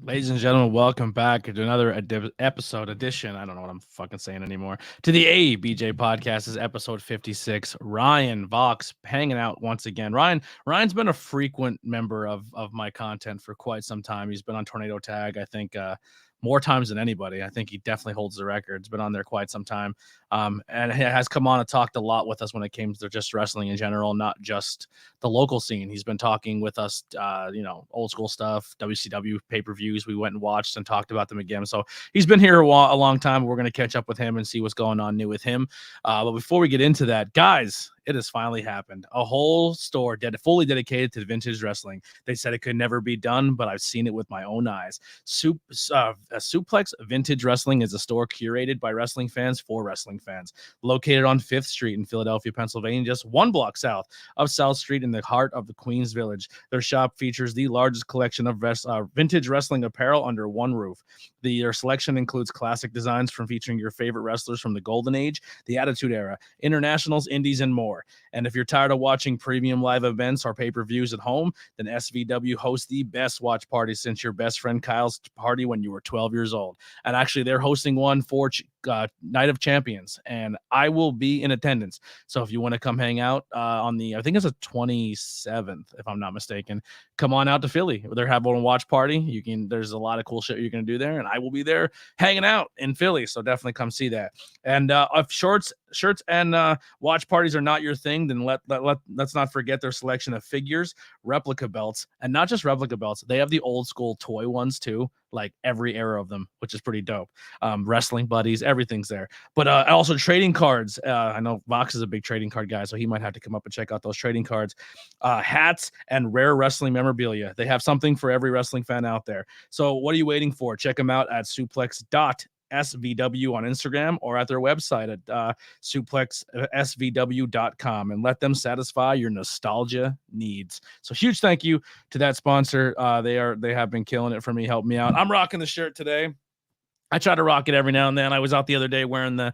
Ladies and gentlemen, welcome back to another edition. I don't know what I'm fucking saying anymore. To the ABJ Podcast This is episode 56. Ryan Vox hanging out once again. Ryan's been a frequent member of my content for quite some time. He's been on Tornado Tag, I think, more times than anybody. I think he definitely holds the record. He's been on there quite some time, and he has come on and talked a lot with us when it came to just wrestling in general, not just the local scene. He's been talking with us, old school stuff, WCW pay-per-views. We went and watched and talked about them again. So he's been here a long time. We're going to catch up with him and see what's going on new with him. But before we get into that, guys, it has finally happened. A whole store fully dedicated to vintage wrestling. They said it could never be done, but I've seen it with my own eyes. Suplex Vintage Wrestling is a store curated by wrestling fans for wrestling fans. Located on 5th Street in Philadelphia, Pennsylvania, just 1 block south of South Street in the heart of the Queens Village. Their shop features the largest collection of vintage wrestling apparel under one roof. Their selection includes classic designs from featuring your favorite wrestlers from the Golden Age, the Attitude Era, Internationals, Indies, and more. And if you're tired of watching premium live events or pay-per-views at home, then SVW hosts the best watch party since your best friend Kyle's party when you were 12 years old. And actually, they're hosting one for Night of Champions, and I will be in attendance. So if you want to come hang out on I think it's the 27th, if I'm not mistaken, come on out to Philly. They're having a watch party. There's a lot of cool shit you're going to do there, and I will be there hanging out in Philly. So definitely come see that. And if shirts and watch parties are not your thing, then let's not forget their selection of figures, replica belts, and not just replica belts. They have the old school toy ones too, like every era of them, which is pretty dope. Wrestling buddies, everything's there. But also trading cards. I know Vox is a big trading card guy, so he might have to come up and check out those trading cards. Hats and rare wrestling memorabilia. They have something for every wrestling fan out there. So what are you waiting for? Check them out at suplex.svw on Instagram or at their website at suplexsvw.com and let them satisfy your nostalgia needs. So huge thank you to that sponsor. They have been killing it for me, helping me out. I'm rocking the shirt today. I try to rock it every now and then. I was out the other day wearing the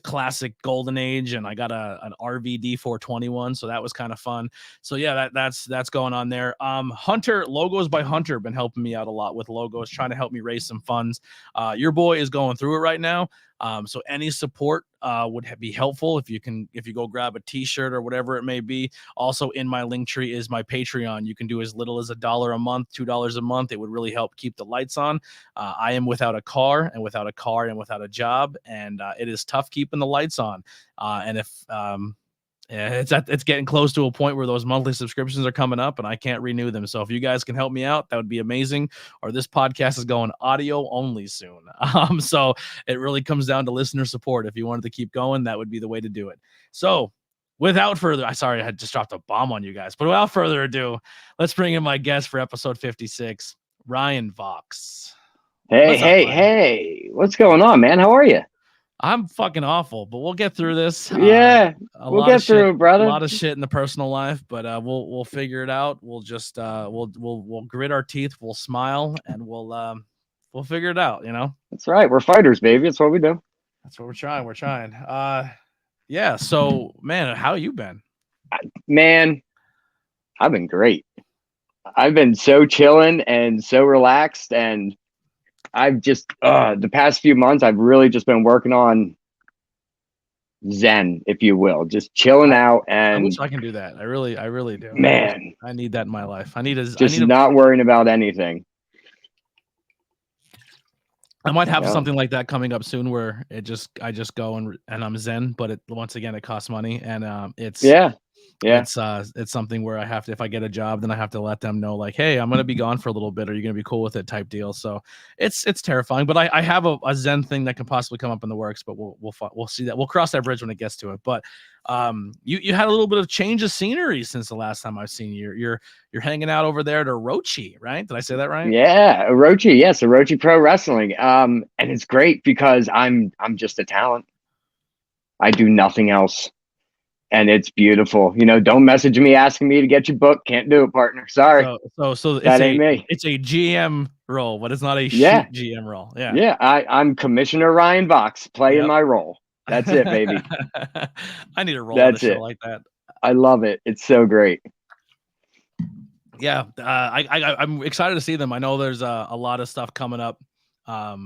classic Golden Age, and I got an RVD 421, so that was kind of fun. So yeah, that's going on there. Hunter Logos by Hunter been helping me out a lot with logos, trying to help me raise some funds. Your boy is going through it right now. So any support would be helpful if you go grab a t-shirt or whatever it may be. Also in my link tree is my Patreon. You can do as little as $1 a month, $2 a month. It would really help keep the lights on. I am without a car and without a job, and it is tough keeping the lights on. And if it's getting close to a point where those monthly subscriptions are coming up and I can't renew them. So if you guys can help me out, that would be amazing. Or this podcast is going audio only soon. So it really comes down to listener support. If you wanted to keep going, that would be the way to do it. So without further, I had just dropped a bomb on you guys, but without further ado, let's bring in my guest for episode 56, Ryan Vox. Hey, what's going on, man? How are you? I'm fucking awful, but we'll get through this. Yeah, we'll get through it, brother. A lot of shit in the personal life, but we'll figure it out. We'll just we'll grit our teeth, we'll smile, and we'll figure it out. You know. That's right. We're fighters, baby. That's what we do. That's what we're trying. We're trying. Yeah. So, man, how you been? Man, I've been great. I've been so chilling and so relaxed, and I've just the past few months I've really just been working on Zen, if you will, just chilling out. And I wish I can do that. I really do. Man, I need that in my life. I need not worrying about anything. I might have something like that coming up soon, where I just go and I'm Zen, but once again it costs money, and it's it's something where I have to, if I get a job, then I have to let them know, like, hey, I'm gonna be gone for a little bit. Are you gonna be cool with it? Type deal. So it's terrifying, but I have a Zen thing that can possibly come up in the works, but we'll see that. We'll cross that bridge when it gets to it. But you had a little bit of change of scenery since the last time I've seen you. You're hanging out over there at Orochi, right? Did I say that right? Yeah, Orochi. Yes, Orochi Pro Wrestling. And it's great because I'm just a talent. I do nothing else. And it's beautiful. You know, don't message me asking me to get your book. Can't do it, partner. Sorry. So that ain't me. It's a GM role, but it's not a GM role. Yeah. Yeah. I'm Commissioner Ryan Vox playing my role. That's it, baby. I need a role on a show like that. I love it. It's so great. Yeah, I'm excited to see them. I know there's a lot of stuff coming up. A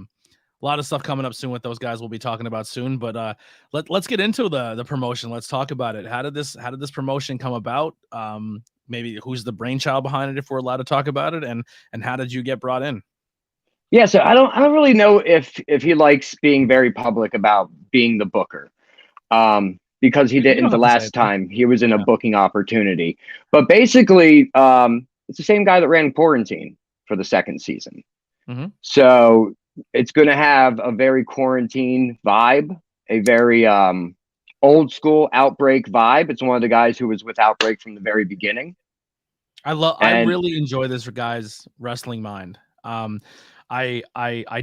lot of stuff coming up soon with those guys we'll be talking about soon. But let's get into the promotion. Let's talk about it. How did this promotion come about? Maybe who's the brainchild behind it, if we're allowed to talk about it, and how did you get brought in? Yeah, so I don't really know if he likes being very public about being the booker. Because he didn't the last time he was in a booking opportunity. But basically, it's the same guy that ran Quarantine for the second season. Mm-hmm. So it's going to have a very Quarantine vibe, a very old school Outbreak vibe. It's one of the guys who was with Outbreak from the very beginning. I really enjoy this guy's wrestling mind. I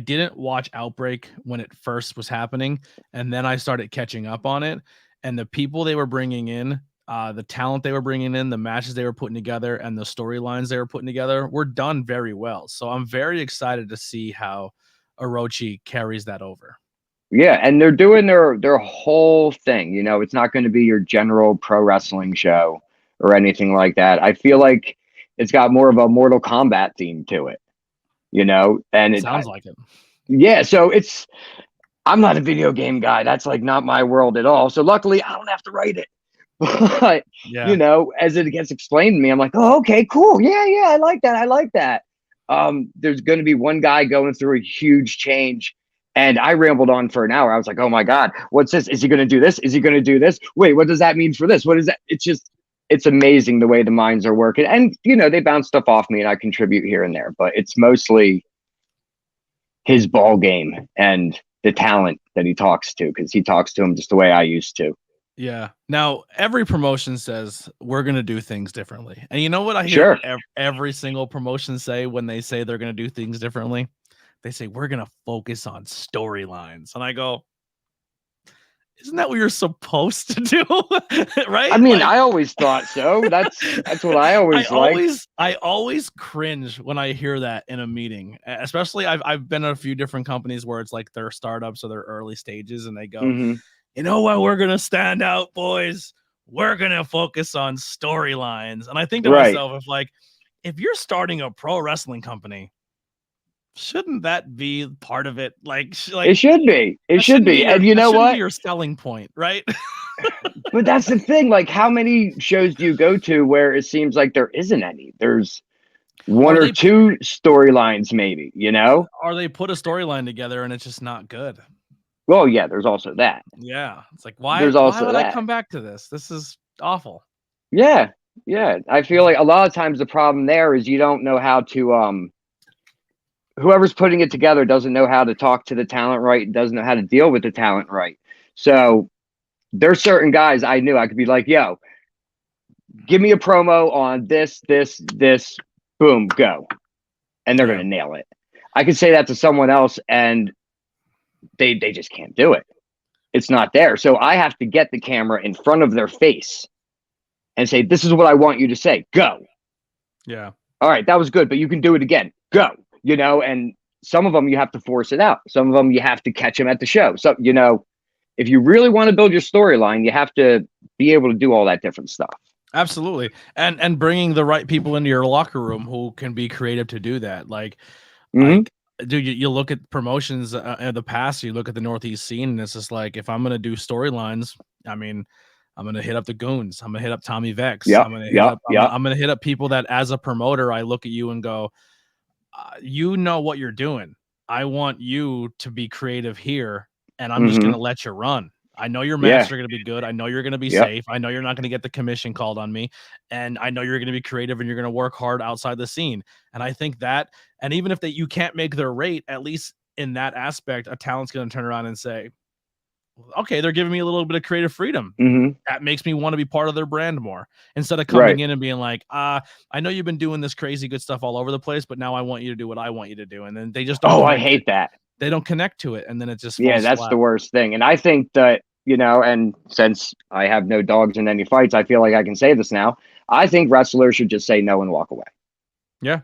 didn't watch Outbreak when it first was happening, and then I started catching up on it. And the people they were bringing in, the talent they were bringing in, the matches they were putting together, and the storylines they were putting together were done very well. So I'm very excited to see how Orochi carries that over. Yeah, and they're doing their whole thing. You know, it's not going to be your general pro wrestling show or anything like that. I feel like it's got more of a Mortal Kombat theme to it. You know, and it sounds like it. Yeah, so I'm not a video game guy. That's like not my world at all. So luckily I don't have to write it. But you know, as it gets explained to me, I'm like, oh, okay, cool. Yeah, I like that. I like that. There's going to be one guy going through a huge change. And I rambled on for an hour. I was like, oh my God, what's this? Is he going to do this? Is he going to do this? Wait, what does that mean for this? What is that? It's amazing the way the minds are working. And, you know, they bounce stuff off me and I contribute here and there, but it's mostly his ball game and the talent that he talks to, because he talks to him just the way I used to. Yeah. Now, every promotion says we're going to do things differently. And you know what I hear every single promotion say when they say they're going to do things differently? They say, we're going to focus on storylines. And I go, isn't that what you're supposed to do? Right? I mean, I always thought so. That's what I always I always cringe when I hear that in a meeting, especially I've been at a few different companies where it's like their startups or their early stages. And they go, you know what? We're going to stand out, boys. We're going to focus on storylines. And I think to myself, if you're starting a pro wrestling company, shouldn't that be part of it? Like it should be. It should be. And you know what? Be your selling point, right? But that's the thing. Like, how many shows do you go to where it seems like there isn't any? There's one or two storylines, maybe, you know? Or they put a storyline together and it's just not good. Well, yeah, there's also that. Yeah. It's like, why would I come back to this? This is awful. Yeah. Yeah. I feel like a lot of times the problem there is you don't know how to whoever's putting it together doesn't know how to talk to the talent right, doesn't know how to deal with the talent right. So there's certain guys I knew I could be like, yo, give me a promo on this, boom, go. And they're going to nail it. I could say that to someone else and they just can't do it. It's not there. So I have to get the camera in front of their face and say, this is what I want you to say. Go. Yeah. All right, that was good, but you can do it again. Go. You know, and some of them you have to force it out. Some of them you have to catch them at the show. So, you know, if you really want to build your storyline, you have to be able to do all that different stuff. Absolutely. And bringing the right people into your locker room who can be creative to do that. Like dude, you look at promotions in the past, you look at the Northeast scene, and it's just like, if I'm going to do storylines, I mean, I'm going to hit up the Goons. I'm going to hit up Tommy Vex. I'm going to hit up people that, as a promoter, I look at you and go, you know what you're doing. I want you to be creative here, and I'm just going to let you run. I know your matches are going to be good. I know you're going to be safe. I know you're not going to get the commission called on me. And I know you're going to be creative and you're going to work hard outside the scene. And I think that, and even if you can't make their rate, at least in that aspect, a talent's going to turn around and say, okay, they're giving me a little bit of creative freedom. That makes me want to be part of their brand more, instead of coming in and being like, I know you've been doing this crazy good stuff all over the place, but now I want you to do what I want you to do. And then they just don't. I hate that. They don't connect to it. And then it just that's flat. The worst thing. And I think that, you know, and since I have no dogs in any fights, I feel like I can say this now. I think wrestlers should just say no and walk away. Yeah.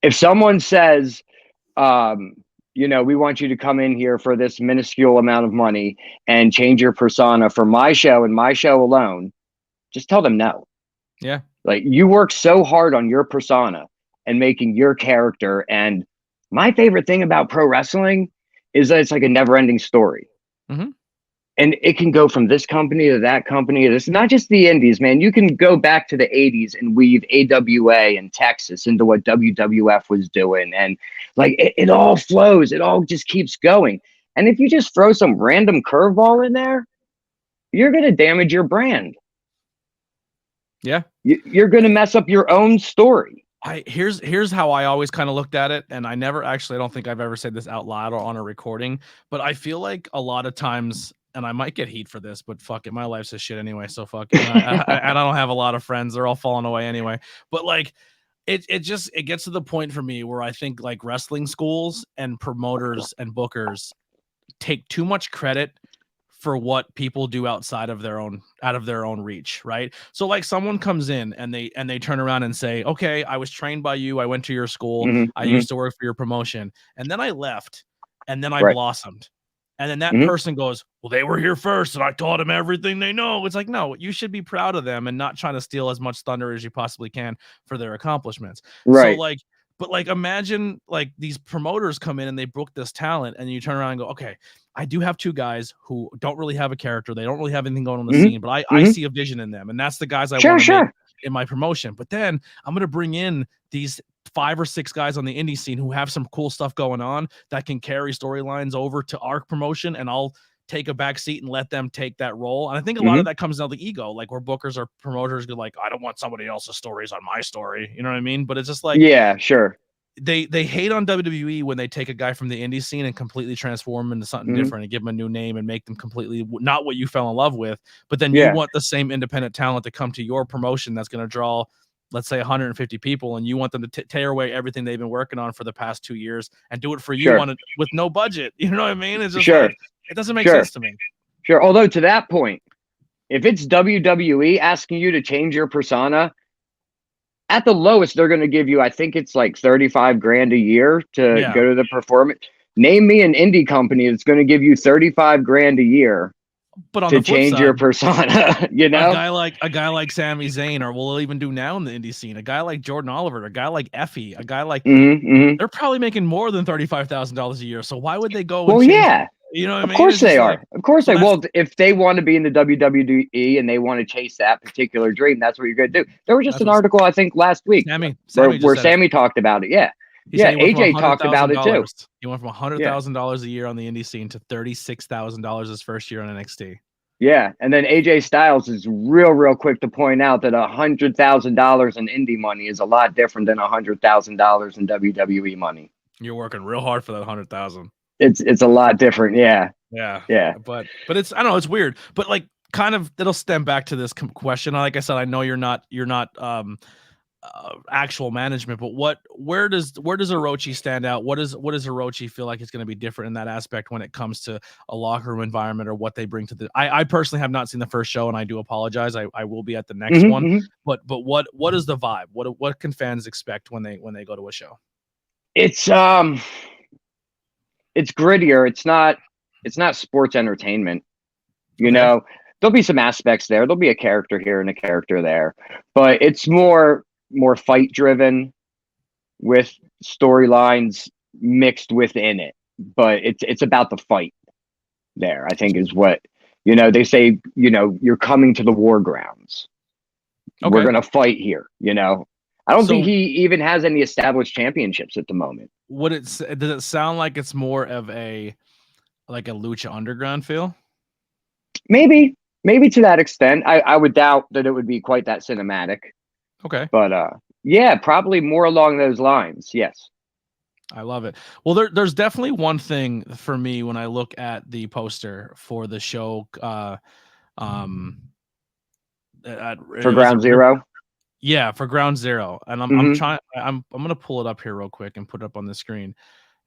If someone says, you know, we want you to come in here for this minuscule amount of money and change your persona for my show and my show alone, just tell them no. Yeah. Like, you work so hard on your persona and making your character. And my favorite thing about pro wrestling is that it's like a never ending story. Mm-hmm. And it can go from this company to that company. It's not just the indies, man. You can go back to the 80s and weave AWA and Texas into what WWF was doing. And like, it all flows. It all just keeps going. And if you just throw some random curveball in there, you're going to damage your brand. Yeah. You're going to mess up your own story. Here's how I always kind of looked at it, and I don't think I've ever said this out loud or on a recording, but I feel like a lot of times, and I might get heat for this, but fuck it, my life's a shit anyway, so fuck it. I don't have a lot of friends; they're all falling away anyway. But like, it gets to the point for me where I think like wrestling schools and promoters and bookers take too much credit for what people do outside of their own reach, right? So like someone comes in and they turn around and say, okay, I was trained by you, I went to your school, I used to work for your promotion, and then I left, and then I blossomed. And then that person goes, well, they were here first and I taught them everything they know. It's like, no, you should be proud of them and not trying to steal as much thunder as you possibly can for their accomplishments. Right. So like, but like, imagine like these promoters come in and they book this talent, and you turn around and go, okay, I do have two guys who don't really have a character. They don't really have anything going on the scene, but I see a vision in them. And that's the guys I want to make in my promotion. But then I'm going to bring in these 5 or 6 guys on the indie scene who have some cool stuff going on that can carry storylines over to our promotion, and I'll take a back seat and let them take that role. And I think a lot of that comes down to the ego, like where bookers or promoters go like, I don't want somebody else's stories on my story. You know what I mean? But it's just like, yeah, sure. They hate on WWE when they take a guy from the indie scene and completely transform him into something different and give him a new name and make them completely not what you fell in love with. But then you want the same independent talent to come to your promotion that's going to draw, let's say, 150 people, and you want them to tear away everything they've been working on for the past 2 years and do it for you with no budget. You know what I mean? It's just like, it doesn't make sense to me. Sure. Although to that point, if it's WWE asking you to change your persona, at the lowest, they're going to give you, I think it's like 35 grand a year to go to the performance. Name me an indie company that's going to give you 35 grand a year to change your persona. You know, a guy like Sami Zayn, or we'll even do now in the indie scene, a guy like Jordan Oliver, a guy like Effie, a guy like they're probably making more than $35,000 a year. So why would they go? Well, you know what I mean? Of course they are. Of course they. Well, if they want to be in the WWE and they want to chase that particular dream, that's what you're going to do. There was just an article, I think, last week where Sammy talked about it. Yeah. AJ talked about it too. He went from $100,000 a year on the indie scene to $36,000 his first year on NXT. Yeah, and then AJ Styles is real quick to point out that $100,000 in indie money is a lot different than $100,000 in WWE money. You're working real hard for that $100,000. It's a lot different. Yeah. But it's, I don't know, it's weird, but like kind of it'll stem back to this question. Like I said, I know you're not actual management, but where does Orochi stand out? What does Orochi feel like is going to be different in that aspect when it comes to a locker room environment or what they bring to the? I personally have not seen the first show, and I do apologize. I will be at the next one. But what is the vibe? What can fans expect when they go to a show? It's grittier. It's not sports entertainment. You know, there'll be some aspects there. There'll be a character here and a character there, but it's more fight driven with storylines mixed within it. But it's about the fight there, I think, is what, they say, you're coming to the war grounds. Okay. We're going to fight here, I don't think he even has any established championships at the moment. Does it sound like it's more of a Lucha Underground feel? Maybe to that extent. I would doubt that it would be quite that cinematic. Okay. But probably more along those lines. Yes. I love it. Well, there's definitely one thing for me when I look at the poster for the show for Ground Zero. Yeah, for Ground Zero. And I'm going to pull it up here real quick and put it up on the screen.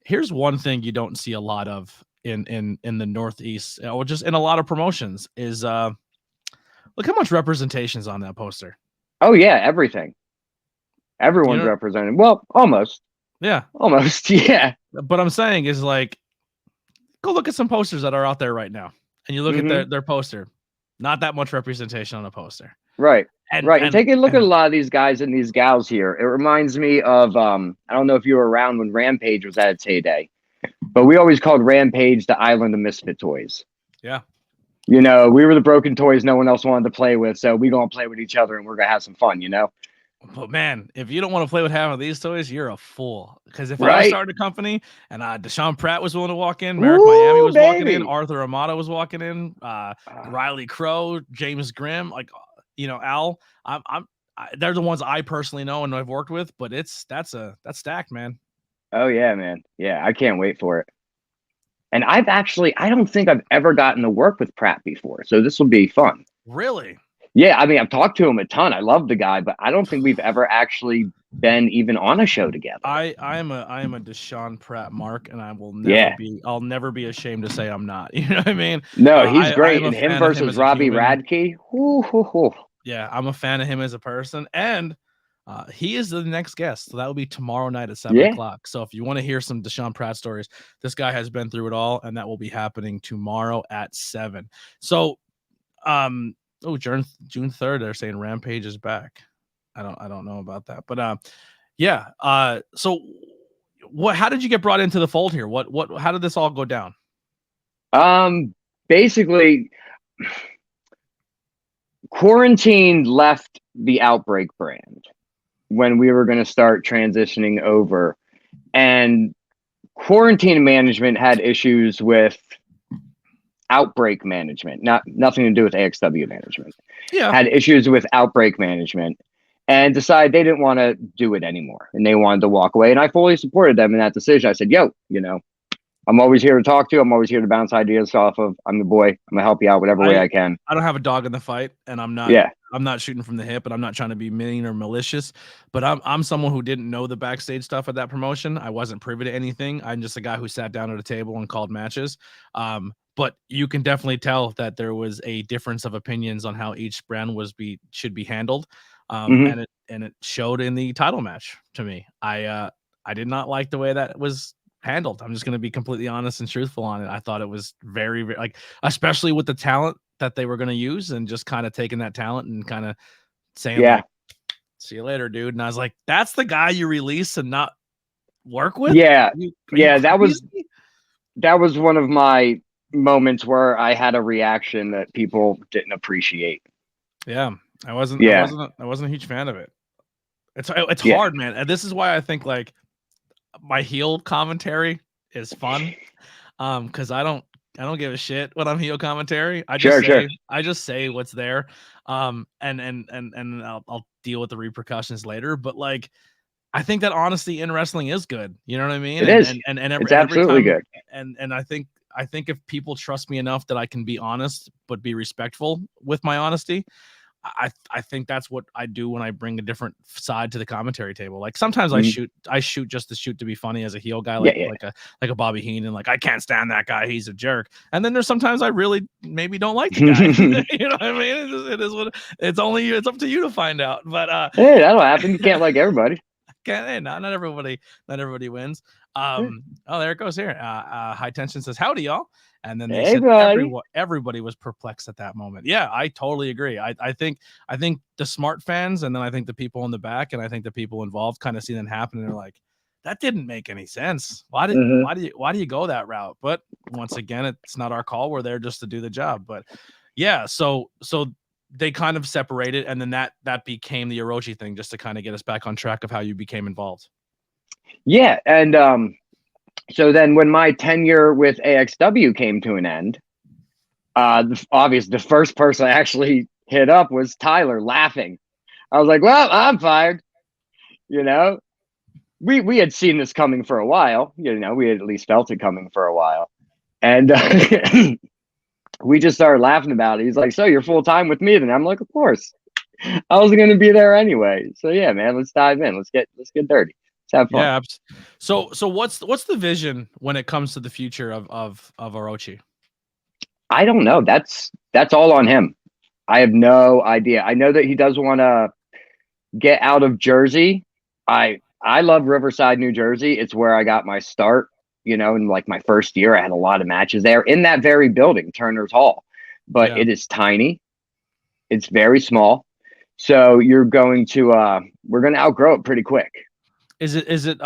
Here's one thing you don't see a lot of in the Northeast, or just in a lot of promotions, is look how much representation's on that poster. Oh yeah, everything. Everyone's represented. Well, almost. Yeah. Almost. Yeah. But I'm saying is like, go look at some posters that are out there right now, and you look at their poster. Not that much representation on a poster. Right. And take a look at a lot of these guys and these gals here. It reminds me of I don't know if you were around when Rampage was at its heyday, but we always called Rampage the island of misfit toys. Yeah. You know, we were the broken toys no one else wanted to play with, so we gonna play with each other and we're gonna have some fun, you know. But man, if you don't want to play with half of these toys, you're a fool. Because if I was starting a company and Deshaun Pratt was willing to walk in, Merrick Miami was walking in, Arthur Amato was walking in, Riley Crow, James Grimm, like Al, they're the ones I personally know and I've worked with. But that's stacked, man. Oh yeah, man. Yeah, I can't wait for it. And I don't think I've ever gotten to work with Pratt before, so this will be fun. Really? Yeah, I mean, I've talked to him a ton. I love the guy, but I don't think we've ever actually been even on a show together. I am a Deshaun Pratt mark, and I will I'll never be ashamed to say I'm not. You know what I mean? No, he's great. And him versus Robbie Radke. Yeah, I'm a fan of him as a person, and he is the next guest. So that will be tomorrow night at 7 o'clock. So if you want to hear some Deshaun Pratt stories, this guy has been through it all, and that will be happening tomorrow at 7. So, June 3rd, they're saying Rampage is back. I don't know about that, but yeah. So how did you get brought into the fold here? How did this all go down? Basically, Quarantine left the Outbreak brand when we were going to start transitioning over, and Quarantine management had issues with Outbreak management, nothing to do with AXW management. Yeah, had issues with Outbreak management and decided they didn't want to do it anymore and they wanted to walk away. And I fully supported them in that decision. I said, yo, I'm always here to talk to. I'm always here to bounce ideas off of. I'm the boy. I'm gonna help you out whatever way I can. I don't have a dog in the fight, and I'm not shooting from the hip, and I'm not trying to be mean or malicious. But I'm someone who didn't know the backstage stuff at that promotion. I wasn't privy to anything. I'm just a guy who sat down at a table and called matches. But you can definitely tell that there was a difference of opinions on how each brand should be handled. And it showed in the title match to me. I did not like the way that was handled. I'm just going to be completely honest and truthful on it. I thought it was very, very especially with the talent that they were going to use and just kind of taking that talent and kind of saying, see you later, dude. And I was like, that's the guy you release and not work with. Yeah. That was one of my moments where I had a reaction that people didn't appreciate. Yeah. I wasn't a huge fan of it. It's hard, man. And this is why I think my heel commentary is fun. Cause I don't give a shit when I'm heel commentary. I just say what's there. And I'll deal with the repercussions later. But I think that honesty in wrestling is good. You know what I mean? It's absolutely good. And I think if people trust me enough that I can be honest, but be respectful with my honesty, I think that's what I do when I bring a different side to the commentary table. Sometimes I shoot just to shoot to be funny as a heel guy, like a Bobby Heenan. I can't stand that guy, he's a jerk. And then there's sometimes I really maybe don't like the guy. You know what I mean? It is what it's up to you to find out. But hey, that'll happen. You can't like everybody. Not everybody wins. Oh, there it goes here. High Tension says, howdy, y'all. And then they said everybody was perplexed at that moment. Yeah, I totally agree. I think the smart fans, and then I think the people in the back, and I think the people involved kind of see that happen, and they're like, that didn't make any sense. Why do you go that route? But once again, it's not our call. We're there just to do the job. But yeah, so they kind of separated, and then that became the Orochi thing, just to kind of get us back on track of how you became involved. Yeah, and so then when my tenure with AXW came to an end, the first person I actually hit up was Tyler, laughing. I was like, well, I'm fired. We had seen this coming for a while. We had at least felt it coming for a while. And we just started laughing about it. He's like, so you're full-time with me then? I'm like, of course. I was going to be there anyway. So yeah, man, let's dive in. Let's get dirty. Have fun. Yeah. So what's the vision when it comes to the future of Orochi? I don't know. That's all on him. I have no idea. I know that he does want to get out of Jersey. I love Riverside, New Jersey. It's where I got my start. In my first year, I had a lot of matches there in that very building, Turner's Hall. But It is tiny. It's very small. So you're going to we're going to outgrow it pretty quick. Is it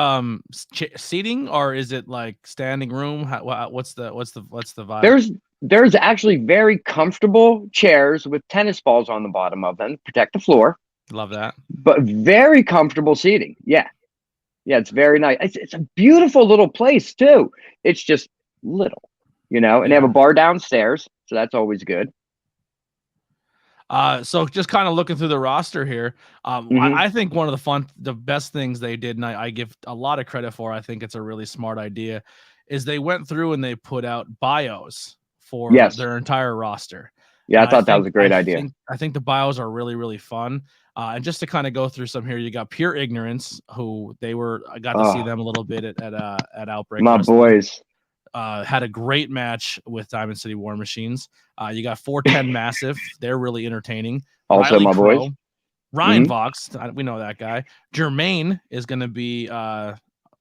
seating, or is it like standing room? What's the vibe? There's actually very comfortable chairs with tennis balls on the bottom of them, protect the floor. Love that. But very comfortable seating. Yeah. Yeah, it's very nice. It's a beautiful little place too. It's just little, and they have a bar downstairs, so that's always good. So just kind of looking through the roster here, I think one of the best things they did, and I give a lot of credit for, I think it's a really smart idea, is they went through and they put out bios for their entire roster. Yeah, I thought that was a great idea. I think the bios are really, really fun. And just to kind of go through some here, you got Pure Ignorance, who I got to see them a little bit at Outbreak. My Wrestling. Boys. Had a great match with Diamond City War Machines. You got 410 Massive. They're really entertaining. Also Riley my Crow, boys. Ryan Vox. We know that guy. Jermaine is going to be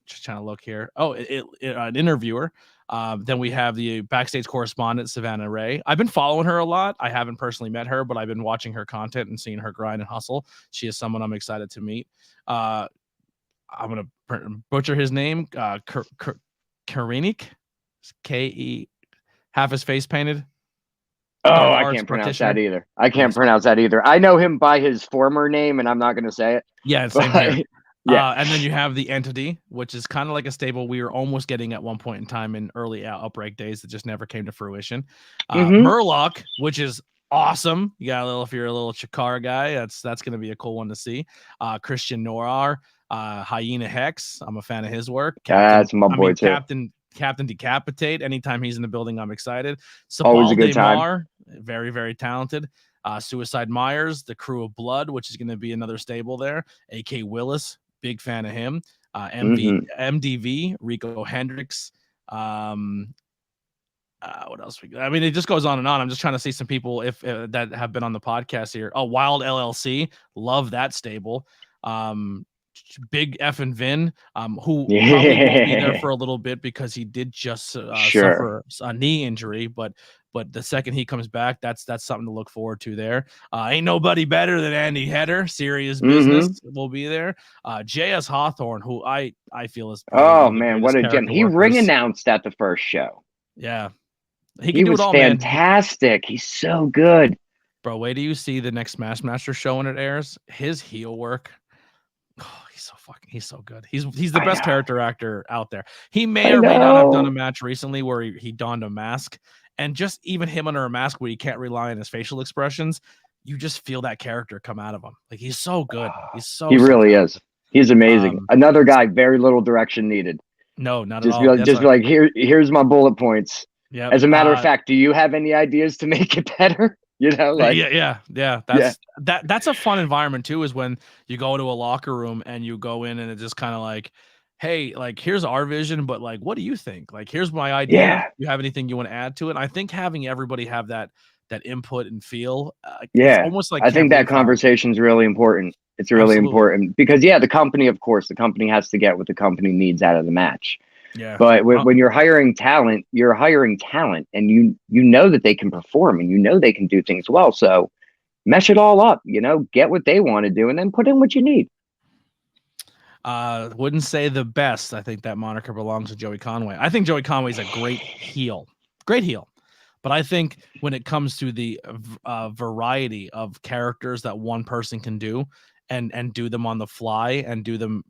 just trying to look here. Oh, an interviewer. Then we have the backstage correspondent, Savannah Ray. I've been following her a lot. I haven't personally met her, but I've been watching her content and seeing her grind and hustle. She is someone I'm excited to meet. I'm going to butcher his name. Karinik. K-E, half his face painted. Oh, I can't pronounce that either. I know him by his former name, and I'm not going to say it. Yeah, same here. Yeah. And then you have the Entity, which is kind of like a stable we were almost getting at one point in time in early Outbreak days that just never came to fruition. Murloc, which is awesome. You got if you're a little Chikara guy, that's going to be a cool one to see. Christian Noir, Hyena Hex. I'm a fan of his work. That's my boy too. Captain Decapitate. Anytime he's in the building, I'm excited. Always a good time. Very, very talented. Suicide Myers, the Crew of Blood, which is going to be another stable there. AK Willis, big fan of him. MDV, Rico Hendricks. What else? It just goes on and on. I'm just trying to see some people that have been on the podcast here. Oh, Wild LLC, love that stable. Big F and Vin, who probably won't be there for a little bit because he did just suffer a knee injury, but the second he comes back, that's something to look forward to there. Ain't nobody better than Andy Header. Serious Business will be there. JS Hawthorne, who I feel is man, what a gem. He ring announced at the first show. Yeah, he was fantastic. Man. He's so good, bro. Wait till you see the next Smash Master show when it airs. His heel work. Oh, he's so good. He's the best character actor out there. He may or may not have done a match recently where he donned a mask, and just even him under a mask where he can't rely on his facial expressions, you just feel that character come out of him. Like, he's so good. He really is. He's amazing. Another guy, very little direction needed. No, not just at all. Be like, here's my bullet points. Yeah. As a matter of fact, do you have any ideas to make it better? That's a fun environment too, is when you go to a locker room and you go in and it's just kind of like, hey, like, here's our vision, but like, what do you think? Like, here's my idea. Yeah. You have anything you want to add to it? And I think having everybody have that input and feel, it's almost like, I think that conversation is really important. It's really important because the company has to get what the company needs out of the match. Yeah. But when you're hiring talent, and you know that they can perform and you know they can do things well. So mesh it all up, get what they want to do and then put in what you need. Wouldn't say the best. I think that moniker belongs to Joey Conway. I think Joey Conway's a great heel. But I think when it comes to the variety of characters that one person can do and do them on the fly and do them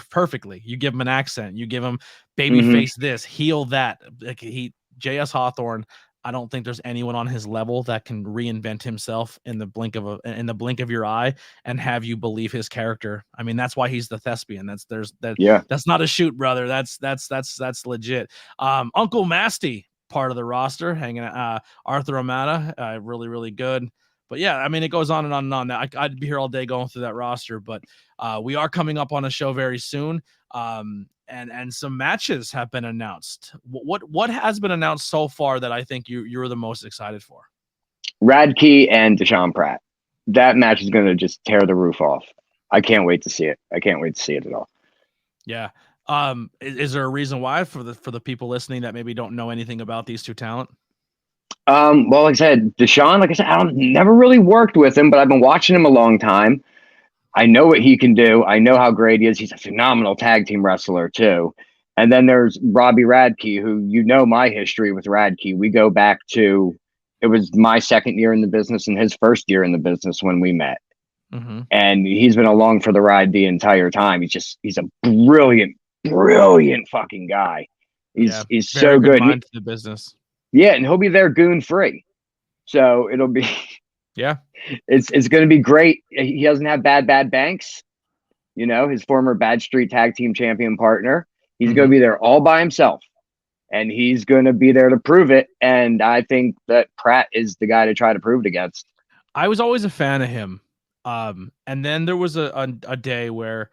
perfectly. You give him an accent, you give him baby face this, heel that. Like, JS Hawthorne, I don't think there's anyone on his level that can reinvent himself in the blink of your eye and have you believe his character. I mean, that's why he's the thespian. That's not a shoot, brother. That's legit. Uncle Masty, part of the roster, hanging out. Arthur Amata, really, really good. But yeah, I mean, it goes on and on and on. I'd be here all day going through that roster, but we are coming up on a show very soon. And some matches have been announced. What has been announced so far that I think you're the most excited for? Radke and Deshaun Pratt. That match is going to just tear the roof off. I can't wait to see it. I can't wait to see it at all. Yeah. Is there a reason why for the people listening that maybe don't know anything about these two talent? Well, like I said, Deshaun, like I said, never really worked with him, but I've been watching him a long time. I know what he can do. I know how great he is. He's a phenomenal tag team wrestler too. And then there's Robbie Radke, who, you know, my history with Radke. We go back to, it was my second year in the business and his first year in the business when we met. Mm-hmm. And he's been along for the ride the entire time. He's a brilliant fucking guy. He's so good. Mind to the business. Yeah, and he'll be there goon free. So it'll be it's going to be great. He doesn't have Bad Banks, you know, his former Bad Street Tag Team Champion partner. He's going to be there all by himself, and he's going to be there to prove it. And I think that Pratt is the guy to try to prove it against. I was always a fan of him. And then there was a day where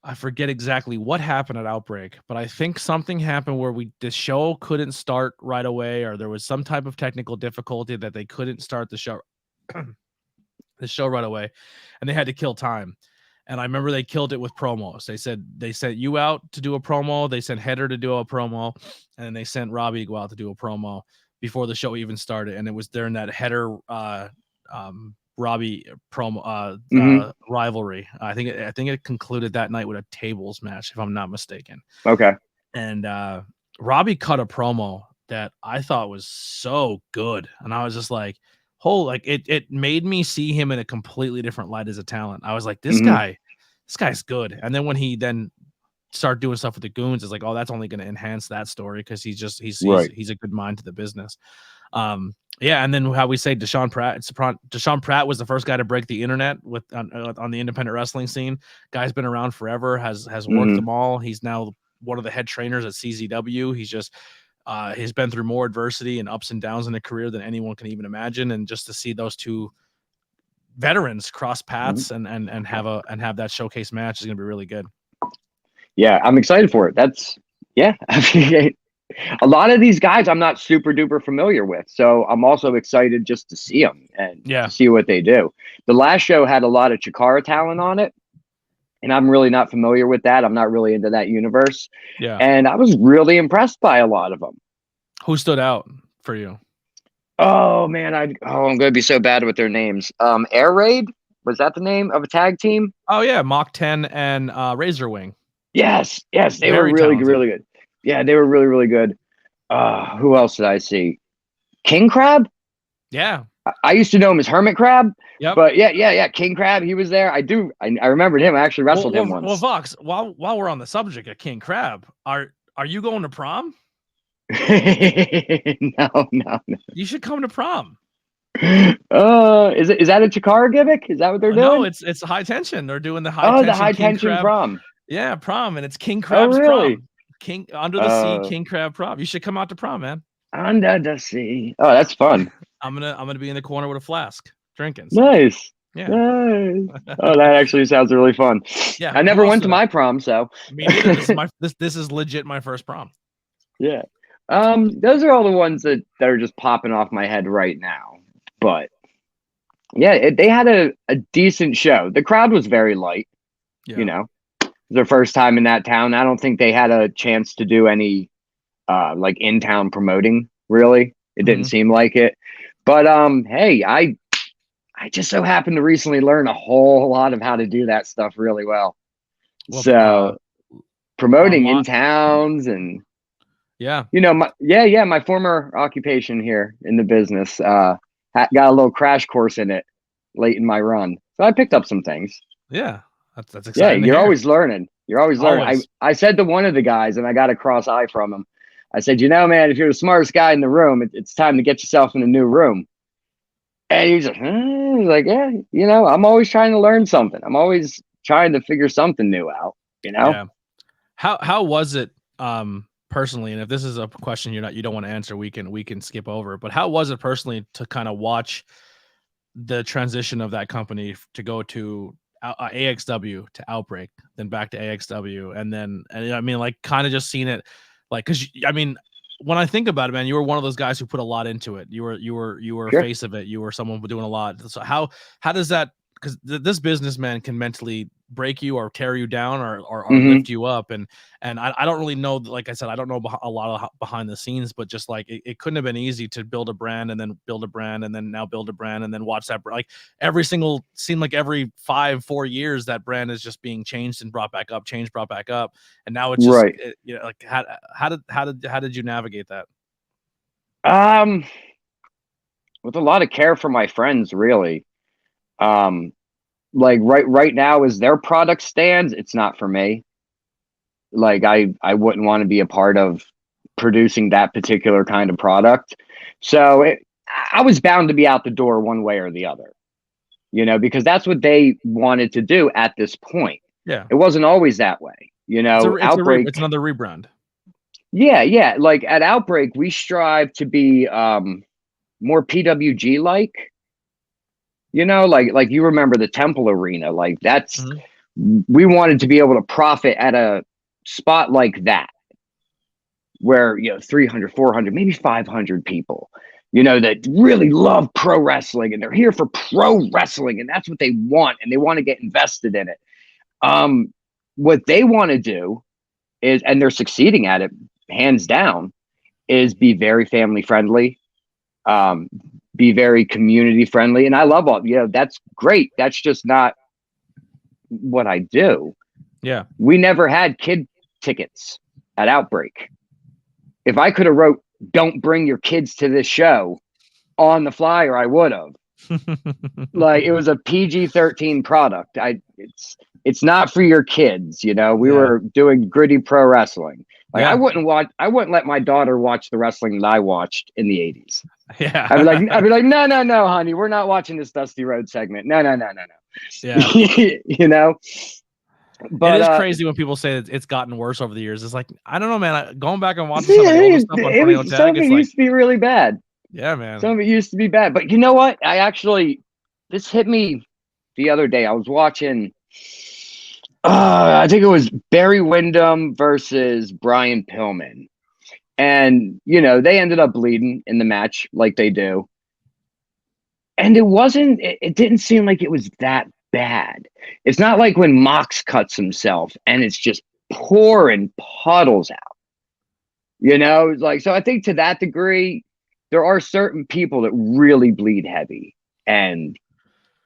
I forget exactly what happened at Outbreak, but I think something happened where the show couldn't start right away, or there was some type of technical difficulty that they couldn't start the show right away, and they had to kill time. And I remember they killed it with promos. They said they sent you out to do a promo, they sent Header to do a promo, and then they sent Robbie to go out to do a promo before the show even started. And it was during that Header Robbie promo rivalry. I think it concluded that night with a tables match, if I'm not mistaken. Okay. And Robbie cut a promo that I thought was so good, and I was just like, it made me see him in a completely different light as a talent. I was like, this guy's good. And then when he then started doing stuff with the Goons, it's like, oh, that's only going to enhance that story, because he's a good mind to the business. Yeah, and then how we say Deshaun Pratt was the first guy to break the internet on the independent wrestling scene. Guy's been around forever, has worked them all. He's now one of the head trainers at CZW. He's been through more adversity and ups and downs in a career than anyone can even imagine. And just to see those two veterans cross paths and have that showcase match is going to be really good. Yeah, I'm excited for it. A lot of these guys I'm not super duper familiar with, so I'm also excited just to see them and to see what they do. The last show had a lot of Chikara talent on it, and I'm really not familiar with that. I'm not really into that universe. Yeah, and I was really impressed by a lot of them. Who stood out for you? Oh man, I'm gonna be so bad with their names. Air Raid, was that the name of a tag team? Oh yeah, Mach 10 and Razor Wing. Yes, they were really good. Yeah, they were really good. Who else did I see? King Crab? Yeah. I used to know him as Hermit Crab. Yep. But yeah, King Crab, he was there. I remembered him. I actually wrestled him once. Well, Vox, while we're on the subject of King Crab, are you going to prom? No. You should come to prom. Is that a Chikara gimmick? Is that what they're doing? No, it's high tension. They're doing the high tension prom. Yeah, prom, and it's King Crab's prom. King under the sea, King Crab prom. You should come out to prom, man. Under the sea. Oh, that's fun. I'm gonna be in the corner with a flask drinking. So. Nice. Yeah. Nice. Oh, that actually sounds really fun. Yeah. I never went to my prom, so. Me neither. This is legit my first prom. Yeah. Those are all the ones that are just popping off my head right now. But yeah, they had a decent show. The crowd was very light. Yeah. You know, their first time in that town. I don't think they had a chance to do any like in-town promoting, really. It didn't seem like it. But hey, I just so happened to recently learn a whole lot of how to do that stuff really well. So promoting in towns and you know, my former occupation here in the business got a little crash course in it late in my run. So I picked up some things. Yeah. That's exciting. Yeah, you're always learning. I said to one of the guys, and I got a cross eye from him. I said, you know, man, if you're the smartest guy in the room, it's time to get yourself in a new room. And he was like, yeah, you know, I'm always trying to learn something. I'm always trying to figure something new out, you know? Yeah. How was it personally? And if this is a question you don't want to answer, we can skip over. But how was it personally to kind of watch the transition of that company to go to AXW to Outbreak, then back to AXW, and I mean, like, kind of just seeing it, like, because I mean, when I think about it, man, you were one of those guys who put a lot into it. You were a face of it. You were someone doing a lot. So how does that because this businessman can mentally break you or tear you down or Mhm. lift you up. And I don't really know, like I said, I don't know a lot of behind the scenes, but just like it couldn't have been easy to build a brand and then build a brand and then now build a brand and then watch that like every 4 years that brand is just being changed and brought back up, changed, brought back up, and now it's just Right. you know, like how did you navigate that? With a lot of care for my friends, really. Like right now, as their product stands, it's not for me. Like I wouldn't want to be a part of producing that particular kind of product. So I was bound to be out the door one way or the other, you know, because that's what they wanted to do at this point. Yeah, It wasn't always that way, you know. Outbreak, it's another rebrand. yeah. Like at Outbreak, we strive to be more PWG like, you know, like you remember the Temple Arena, like that's we wanted to be able to profit at a spot like that where, you know, 300, 400, maybe 500 people, you know, that really love pro wrestling and they're here for pro wrestling and that's what they want and they want to get invested in it. What they want to do is, and they're succeeding at it hands down, is be very family friendly, be very community friendly. And I love all, you know, that's great. That's just not what I do. Yeah. We never had kid tickets at Outbreak. If I could have wrote, "Don't bring your kids to this show" on the flyer, I would have. Like it was a PG-13 product. It's not for your kids, you know. We were doing gritty pro wrestling. Like I wouldn't let my daughter watch the wrestling that I watched in the 80s. Yeah. I'd be like, no, honey, we're not watching this Dusty Road segment. No. Yeah. You know. But it is crazy when people say that it's gotten worse over the years. It's like, I don't know, man. Going back and watching some of the older stuff on Funny Old Tag, some of it used to be really bad. Yeah, man. Some of it used to be bad. But you know what? This hit me the other day. I was watching, I think it was Barry Windham versus Brian Pillman. And, you know, they ended up bleeding in the match like they do. And it didn't seem like it was that bad. It's not like when Mox cuts himself and it's just pouring puddles out. You know, like, so I think to that degree, there are certain people that really bleed heavy. And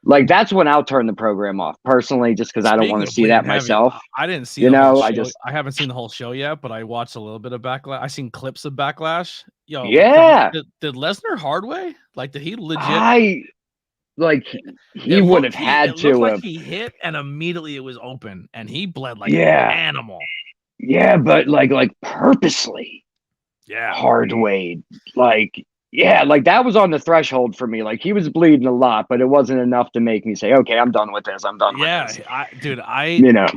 like, that's when I'll turn the program off personally, just because I don't want to see that myself. I didn't see, you know, I haven't seen the whole show yet, but I watched a little bit of Backlash. I seen clips of Backlash. Yo, yeah. Did Lesnar hard way? Like, did he legit? He would have had to. Like he hit and immediately it was open and he bled like an animal. Yeah, but like purposely. Yeah. Hard way. Like that was on the threshold for me. Like he was bleeding a lot, but it wasn't enough to make me say, okay, I'm done with this. I'm done with this. You know.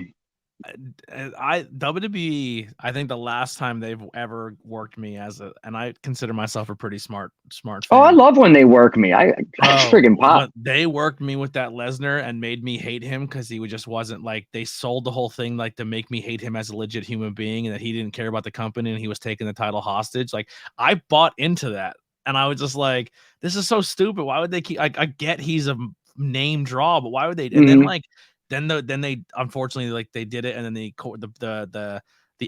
WWE, I think the last time they've ever worked me and I consider myself a pretty smart fan. Oh, I love when they work me. I friggin' pop. They worked me with that Lesnar and made me hate him because he just wasn't like, they sold the whole thing like to make me hate him as a legit human being and that he didn't care about the company and he was taking the title hostage. Like I bought into that and I was just like, this is so stupid. Why would they keep? I get he's a name draw, but why would they? And then like. Then they unfortunately like they did it, and then the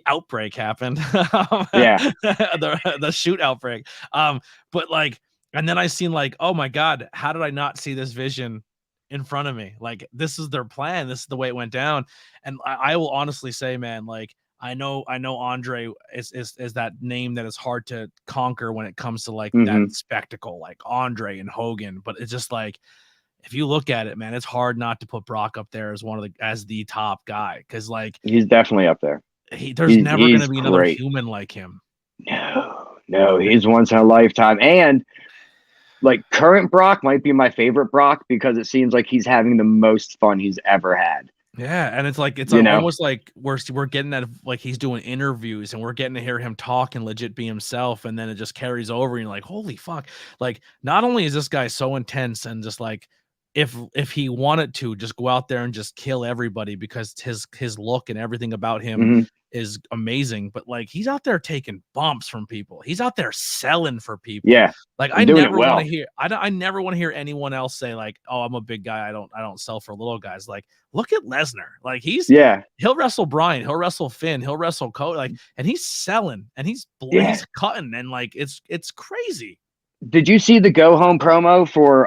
outbreak happened. the shoot outbreak. But like, and then I seen like, oh my god, how did I not see this vision in front of me? Like this is their plan. This is the way it went down. And I will honestly say, man, like I know Andre is that name that is hard to conquer when it comes to like that spectacle, like Andre and Hogan. But it's just like, if you look at it, man, it's hard not to put Brock up there as the top guy because like he's definitely up there. There's never going to be another human like him. No, he's once in a lifetime. And like current Brock might be my favorite Brock because it seems like he's having the most fun he's ever had. Yeah, and it's like almost like we're getting that, like he's doing interviews and we're getting to hear him talk and legit be himself, and then it just carries over and you're like, holy fuck. Like not only is this guy so intense and just like if he wanted to just go out there and just kill everybody because his look and everything about him is amazing, but like he's out there taking bumps from people. He's out there selling for people. Yeah. Like I'm I doing it never well. want to hear I never want to hear anyone else say like, "Oh, I'm a big guy. I don't sell for little guys." Like, look at Lesnar. Like he'll wrestle Bryan, he'll wrestle Finn, he'll wrestle Cody, like, and he's selling and he's cutting, and like it's crazy. Did you see the go home promo for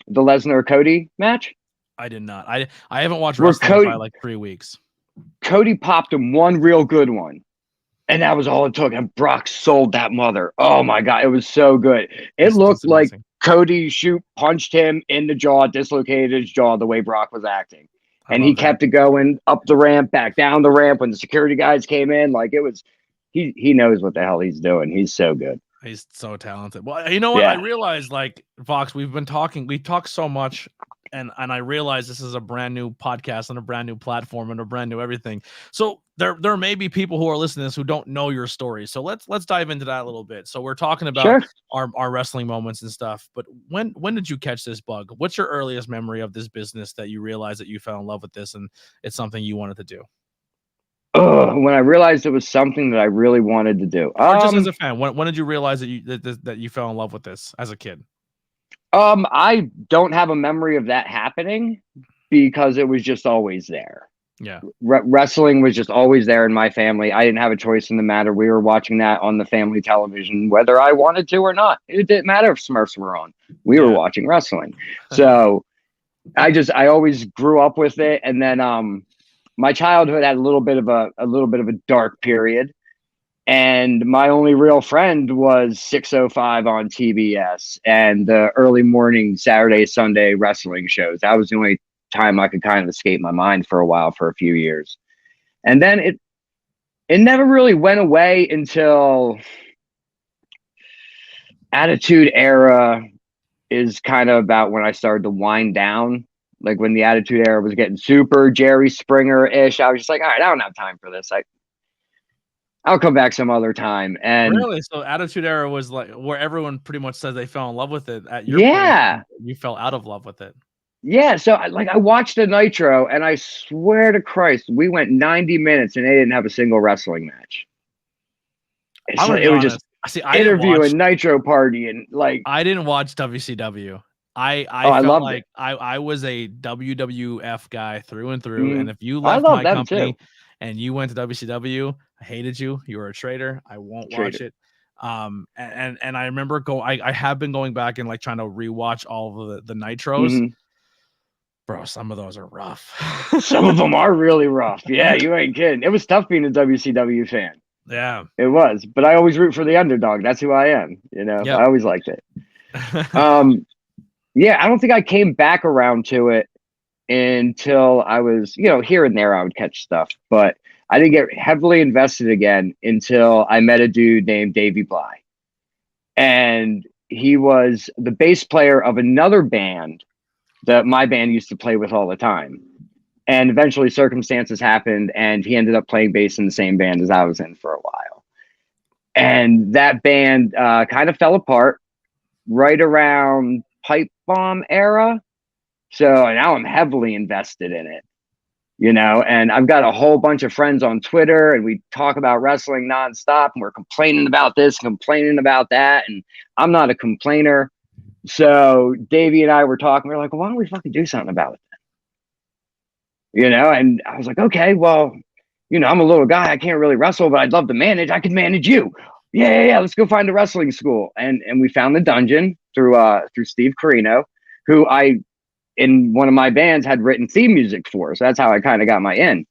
the Lesnar Cody match? I did not. I haven't watched wrestling in probably like 3 weeks. Cody popped him one real good one, and that was all it took. And Brock sold that mother. Oh my God, it was so good. It looked like Cody punched him in the jaw, dislocated his jaw the way Brock was acting. And he kept it going up the ramp, back down the ramp when the security guys came in. Like it was, he knows what the hell he's doing. He's so good. He's so talented. Well, you know what? I realized, like, Vox, we talk so much, and I realize this is a brand new podcast and a brand new platform and a brand new everything. So there may be people who are listening to this who don't know your story. So let's dive into that a little bit. So we're talking about our wrestling moments and stuff. But when did you catch this bug? What's your earliest memory of this business that you realized that you fell in love with this and it's something you wanted to do? When I realized it was something that I really wanted to do, or just as a fan, when did you realize that you fell in love with this as a kid? I don't have a memory of that happening because it was just always there. Yeah, wrestling was just always there in my family. I didn't have a choice in the matter. We were watching that on the family television, whether I wanted to or not. It didn't matter if Smurfs were on. We were watching wrestling, so I always grew up with it, and then my childhood had a little bit of a dark period, and my only real friend was 605 on TBS and the early morning Saturday, Sunday wrestling shows. That was the only time I could kind of escape my mind for a while, for a few years. And then it never really went away until Attitude Era is kind of about when I started to wind down. Like when the Attitude Era was getting super Jerry Springer-ish, I was just like, all right, I don't have time for this. I'll come back some other time. And really, so Attitude Era was like where everyone pretty much says they fell in love with it. At your point, you fell out of love with it. Yeah, so I watched the Nitro, and I swear to Christ, we went 90 minutes and they didn't have a single wrestling match. It was just interview and Nitro party, and like I didn't watch WCW. I felt like I was a WWF guy through and through. And if you left my company and you went to WCW, I hated you. You were a traitor. I won't watch it. And I remember I have been going back and like trying to rewatch all of the Nitros. Mm-hmm. Bro, some of those are rough. Some of them are really rough. Yeah, you ain't kidding. It was tough being a WCW fan. Yeah, it was. But I always root for the underdog. That's who I am. You know, I always liked it. Yeah, I don't think I came back around to it until I was, here and there I would catch stuff. But I didn't get heavily invested again until I met a dude named Davey Bly. And he was the bass player of another band that my band used to play with all the time. And eventually circumstances happened and he ended up playing bass in the same band as I was in for a while. And that band kind of fell apart right around Pipe Bomb era. So now I'm heavily invested in it, and I've got a whole bunch of friends on Twitter and we talk about wrestling nonstop and we're complaining about this, complaining about that. And I'm not a complainer. So Davey and I were talking, we were like, well, why don't we fucking do something about it then? And I was like, okay, well, I'm a little guy. I can't really wrestle, but I'd love to manage. I could manage you. Yeah. Let's go find a wrestling school. And we found the Dungeon through Steve Carino, who I, in one of my bands, had written theme music for. So that's how I kind of got my in.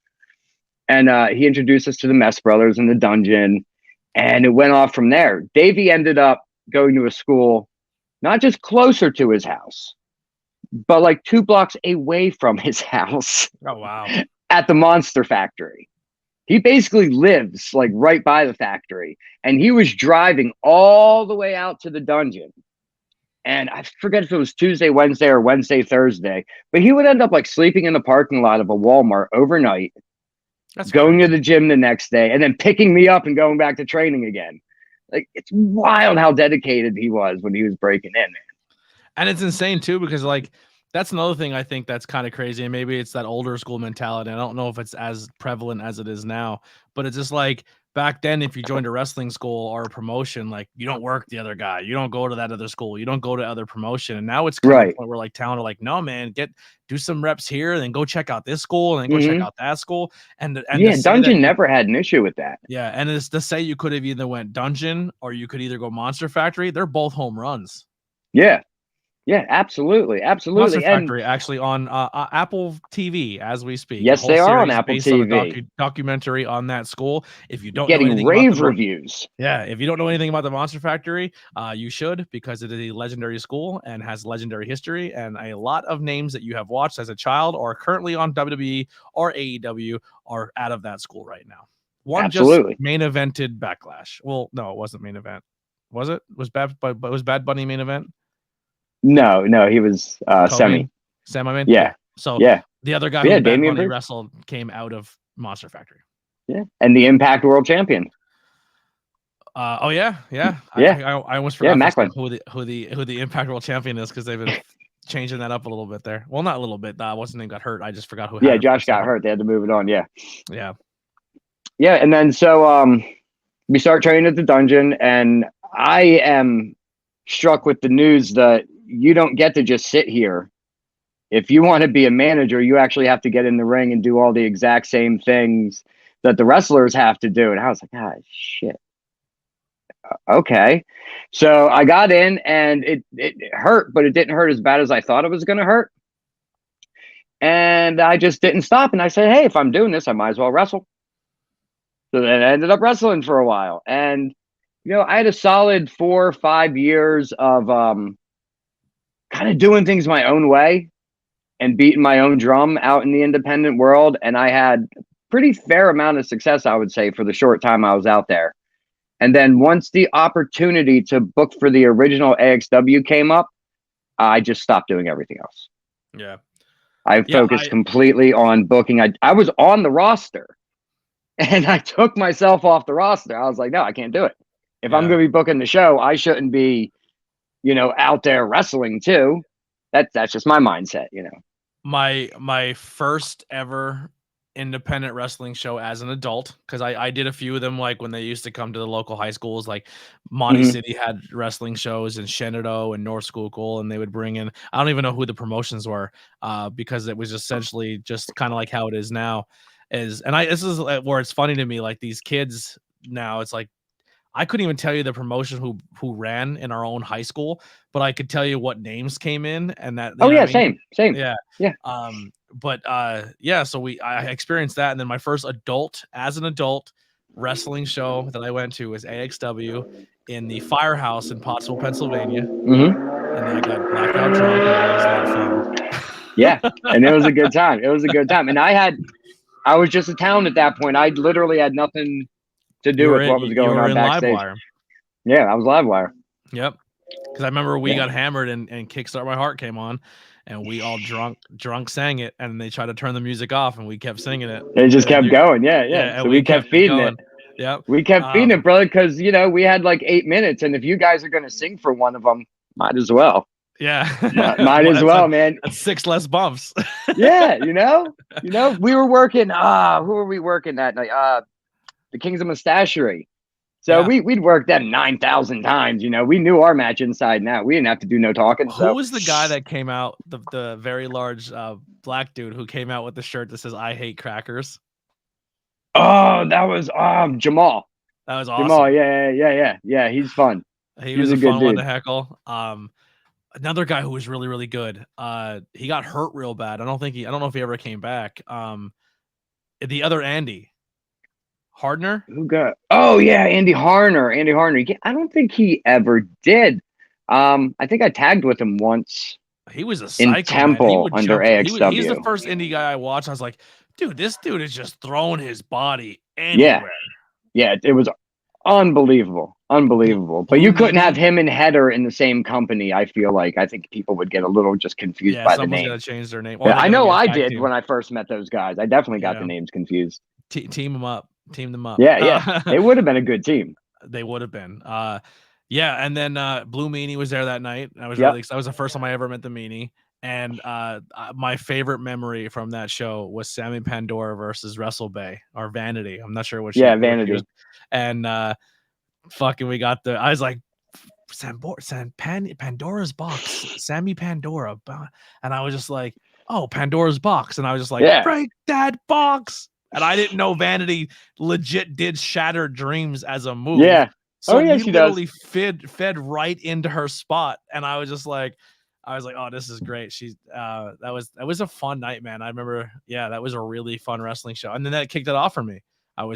And he introduced us to the Mess Brothers and the Dungeon. And it went off from there. Davey ended up going to a school not just closer to his house, but like 2 blocks away from his house. Oh, wow. At the Monster Factory. He basically lives like right by the factory. And he was driving all the way out to the Dungeon. And I forget if it was Tuesday, Wednesday, or Wednesday, Thursday, but he would end up like sleeping in the parking lot of a Walmart overnight, going to the gym the next day, and then picking me up and going back to training again. Like, it's wild how dedicated he was when he was breaking in, man. And it's insane too, because like That's another thing I think that's kind of crazy, and maybe it's that older school mentality. I don't know if it's as prevalent as it is now, but it's just like back then, if you joined a wrestling school or a promotion, like you don't work the other guy, you don't go to that other school, you don't go to other promotion, and now it's kind of the Right. point where like talent are like, no man, do some reps here, and then go check out this school, and then go check Hmm. out that school, and to Yeah, say that Dungeon never had an issue with that. yeah, and it's to say you could have either went Dungeon or you could either go Monster Factory. They're both home runs. Yeah. Yeah, absolutely. Monster Absolutely. And Factory actually on Apple TV as we speak. A yes, whole they are on series Apple based on a TV, documentary on that school. If you don't know getting anything about rave reviews. yeah, if you don't know anything about the Monster Factory, you should, because it is a legendary school and has legendary history, and a lot of names that you have watched as a child or currently on WWE or AEW are out of that school right now. One just Absolutely. main evented Backlash. Well, no, it wasn't main event. Was it? Was Bad Bunny main event? No, he was semi. Semi-main? Yeah. So Yeah. the other guy Yeah, who Bad Damian Bunny Priest. wrestled came out of Monster Factory. Yeah. And the Impact World Champion. Oh yeah. Yeah. I almost forgot Macklin. who the Impact World Champion is, because they've been changing that up a little bit there. Well, not a little bit. What's his name got hurt. I just forgot who. Yeah, had it Josh got hurt. They had to move it on. Yeah. Yeah. Yeah, and then so we start training at the Dungeon, and I am struck with the news that you don't get to just sit here. If you want to be a manager, you actually have to get in the ring and do all the exact same things that the wrestlers have to do. And I was like, ah, shit. Okay. So I got in, and it hurt, but it didn't hurt as bad as I thought it was going to hurt. And I just didn't stop. And I said, hey, if I'm doing this, I might as well wrestle. So then I ended up wrestling for a while. And, I had a solid 4 or 5 years of kind of doing things my own way and beating my own drum out in the independent world. And I had a pretty fair amount of success, I would say, for the short time I was out there. And then once the opportunity to book for the original AXW came up, I just stopped doing everything else. Yeah. I focused completely on booking. I was on the roster, and I took myself off the roster. I was like, no, I can't do it. If I'm going to be booking the show, I shouldn't be, out there wrestling too. That's just my mindset, My first ever independent wrestling show as an adult, because I did a few of them, like when they used to come to the local high schools, like Monty City had wrestling shows, and Shenandoah and North Schuylkill, and they would bring in, I don't even know who the promotions were, because it was essentially just kind of like how it is now. This is where it's funny to me, like these kids now, it's like I couldn't even tell you the promotion who ran in our own high school, but I could tell you what names came in, and that. Oh yeah, same. Yeah. But so I experienced that, and then my first as an adult wrestling show that I went to was AXW in the Firehouse in Pottsville, Pennsylvania. And I got blackout drunk, and it was that fun. Yeah, and it was a good time. And I was just a talent at that point. I literally had nothing to do with what was going on backstage. Yeah, I was Livewire. Yep. Because I remember we got hammered, and Kickstart My Heart came on, and we all drunk sang it, and they tried to turn the music off, and we kept singing it. It just kept going. Yeah. So we kept feeding it. Yeah. We kept feeding it, brother, because we had like 8 minutes, and if you guys are gonna sing for one of them, might as well. Yeah. Might as well, man. That's 6 less bumps. Yeah, we were working. Who were we working that night? The Kings of Mustachery. So we'd work them 9,000 times. We knew our match inside and out. We didn't have to do no talking. Who was the guy that came out, the very large black dude who came out with the shirt that says "I hate crackers"? Oh, that was Jamal. That was awesome. Jamal, yeah. He's fun. He was a fun one to heckle. Another guy who was really, really good. He got hurt real bad. I don't know if he ever came back. The other Andy Hardner. Who got? Oh yeah, Andy Harner. I don't think he ever did. I think I tagged with him once. He was a psycho, in Temple under AXW. He's the first indie guy I watched. I was like, dude, this dude is just throwing his body anywhere. Yeah, it was unbelievable. But you couldn't have him and Header in the same company. I feel like I think people would get a little just confused by the name. Gonna change their name. Well, I know I did when I first met those guys. I definitely got the names confused. Team them up. Yeah. It would have been a good team. They would have been. And then Blue Meanie was there that night. I was really excited. That was the first time I ever met the Meanie. And my favorite memory from that show was Sammy Pandora versus WrestleBay or Vanity. I'm not sure what she Vanity. And fucking we got I was like, Pandora's box, Sammy Pandora. And I was just like, oh, Pandora's box. And I was just like, break that box. And I didn't know Vanity legit did Shattered Dreams as a move. Yeah. So we she literally does. fed right into her spot. And I was like, oh, this is great. That was a fun night, man. I remember, that was a really fun wrestling show. And then that kicked it off for me. I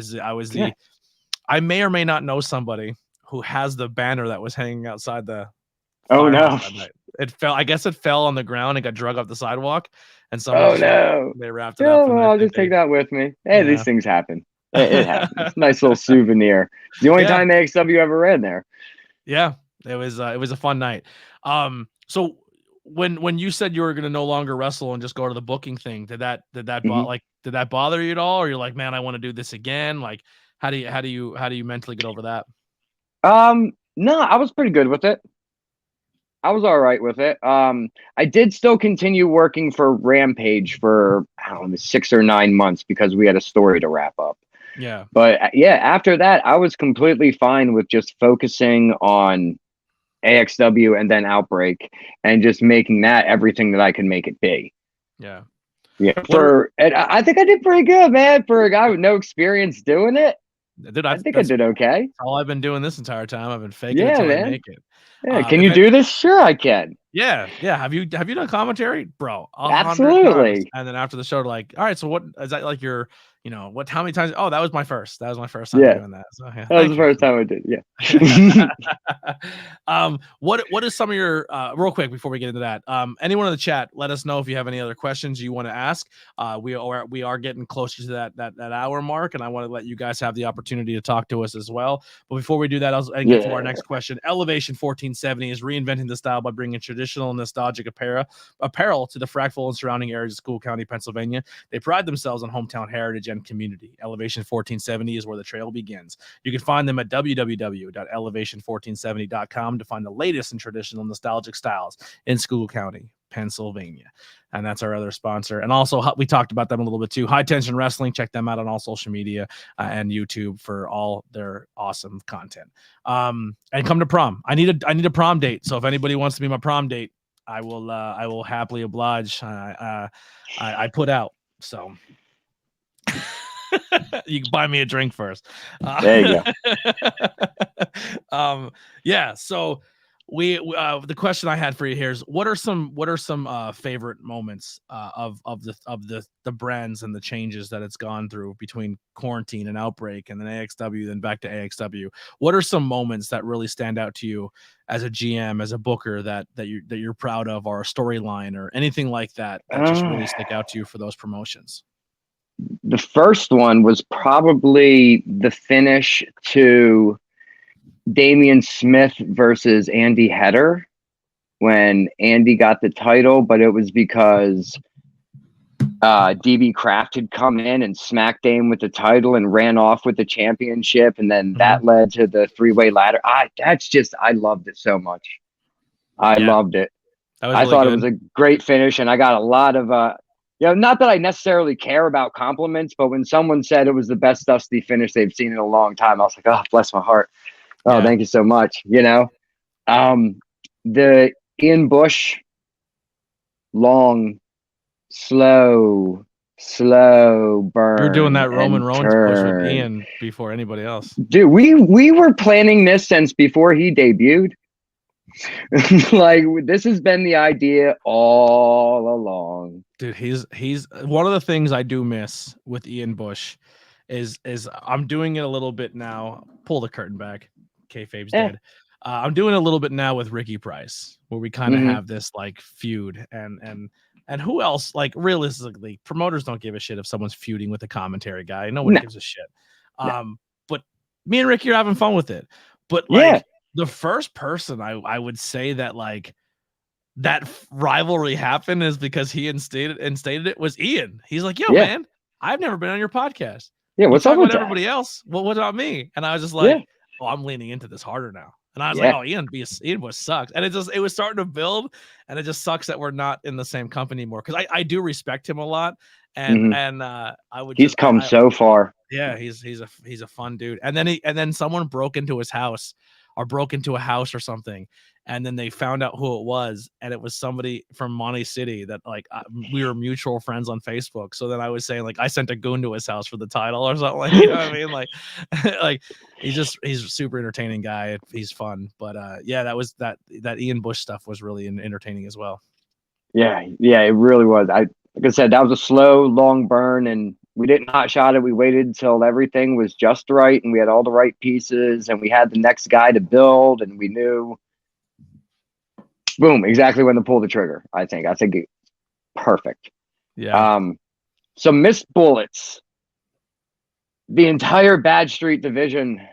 may or may not know somebody who has the banner that was hanging outside the firehouse that night. I guess it fell on the ground and got drug up the sidewalk. And someone they wrapped it up. I'll just take that with me. Hey, these things happen. It happens. Nice little souvenir. The only time AXW ever ran there. Yeah, it was a fun night. So when you said you were going to no longer wrestle and just go to the booking thing, did that bother you at all? Or you're like, man, I want to do this again? Like, how do you mentally get over that? No, I was pretty good with it. I was all right with it. I did still continue working for Rampage for, I don't know, 6 or 9 months because we had a story to wrap up. Yeah. But after that, I was completely fine with just focusing on AXW and then Outbreak and just making that everything that I could make it be. Yeah. Yeah. And I think I did pretty good, man, for a guy with no experience doing it. Dude, I think I did okay. All I've been doing this entire time. I've been faking it till I make it. Yeah, can you do this? Sure, I can. Yeah. Have you done commentary, bro? Absolutely. And then after the show, like, all right, so what is that like? Your, how many times? Oh, that was my first. That was my first time doing that. So, that was the first time I did. Yeah. What is some of your real quick before we get into that? Anyone in the chat, let us know if you have any other questions you want to ask. We are getting closer to that hour mark, and I want to let you guys have the opportunity to talk to us as well. But before we do that, I'll get to our next question. Elevation 1470 is reinventing the style by bringing traditional nostalgic apparel to the Fractal and surrounding areas of School County, Pennsylvania. They pride themselves on hometown heritage and community. Elevation 1470 is where the trail begins. You can find them at www.elevation1470.com to find the latest in traditional nostalgic styles in School County, Pennsylvania. And that's our other sponsor. And also, we talked about them a little bit too. High Tension Wrestling. Check them out on all social media and YouTube for all their awesome content. And come to prom. I need a prom date. So if anybody wants to be my prom date, I will happily oblige. I put out. So you can buy me a drink first. There you go. So the question I had for you here is what are some favorite moments of the brands and the changes that it's gone through between quarantine and Outbreak and then AXW, then back to AXW? What are some moments that really stand out to you as a GM, as a booker that you're proud of, or a storyline or anything like that just really stick out to you for those promotions? The first one was probably the finish to Damian Smith versus Andy Header when Andy got the title, but it was because DB Kraft had come in and smacked Dame with the title and ran off with the championship, and then that led to the three-way ladder. I loved it so much. I loved it. I thought it was a great finish, and I got a lot of not that I necessarily care about compliments, but when someone said it was the best Dusty finish they've seen in a long time, I was like, oh, bless my heart. Oh, thank you so much. The Ian Bush, long, slow burn. You're doing that Roman Reigns push with Ian before anybody else. Dude, we were planning this since before he debuted. Like, this has been the idea all along. Dude, he's one of the things I do miss with Ian Bush is I'm doing it a little bit now. Pull the curtain back. Kayfabe's dead. I'm doing a little bit now with Ricky Price, where we kind of have this like feud, and who else? Like, realistically, promoters don't give a shit if someone's feuding with a commentary guy. No one gives a shit. But me and Ricky are having fun with it. But like the first person I would say that like that rivalry happened is because he instated it was Ian. He's like, yo, man, I've never been on your podcast. Yeah, what's up with everybody else? Well, what about me? And I was just like, oh, I'm leaning into this harder now. And I was like, oh, Ian Bush sucks. And it was starting to build, and it just sucks that we're not in the same company anymore. Because I do respect him a lot. And he's come so far. Yeah, he's a fun dude. And then someone broke into his house, or broke into a house or something, and then they found out who it was, and it was somebody from Monte City that we were mutual friends on Facebook. So then I was saying, like, I sent a goon to his house for the title or something, like, you know what I mean? Like, like he's a super entertaining guy. He's fun. But yeah, that Ian Bush stuff was really entertaining as well. Yeah, it really was. Like I said, that was a slow, long burn, and we didn't hot shot it. We waited until everything was just right, and we had all the right pieces, and we had the next guy to build, and we knew, boom, exactly when to pull the trigger. I think perfect. Yeah. Some missed bullets. The entire Bad Street division,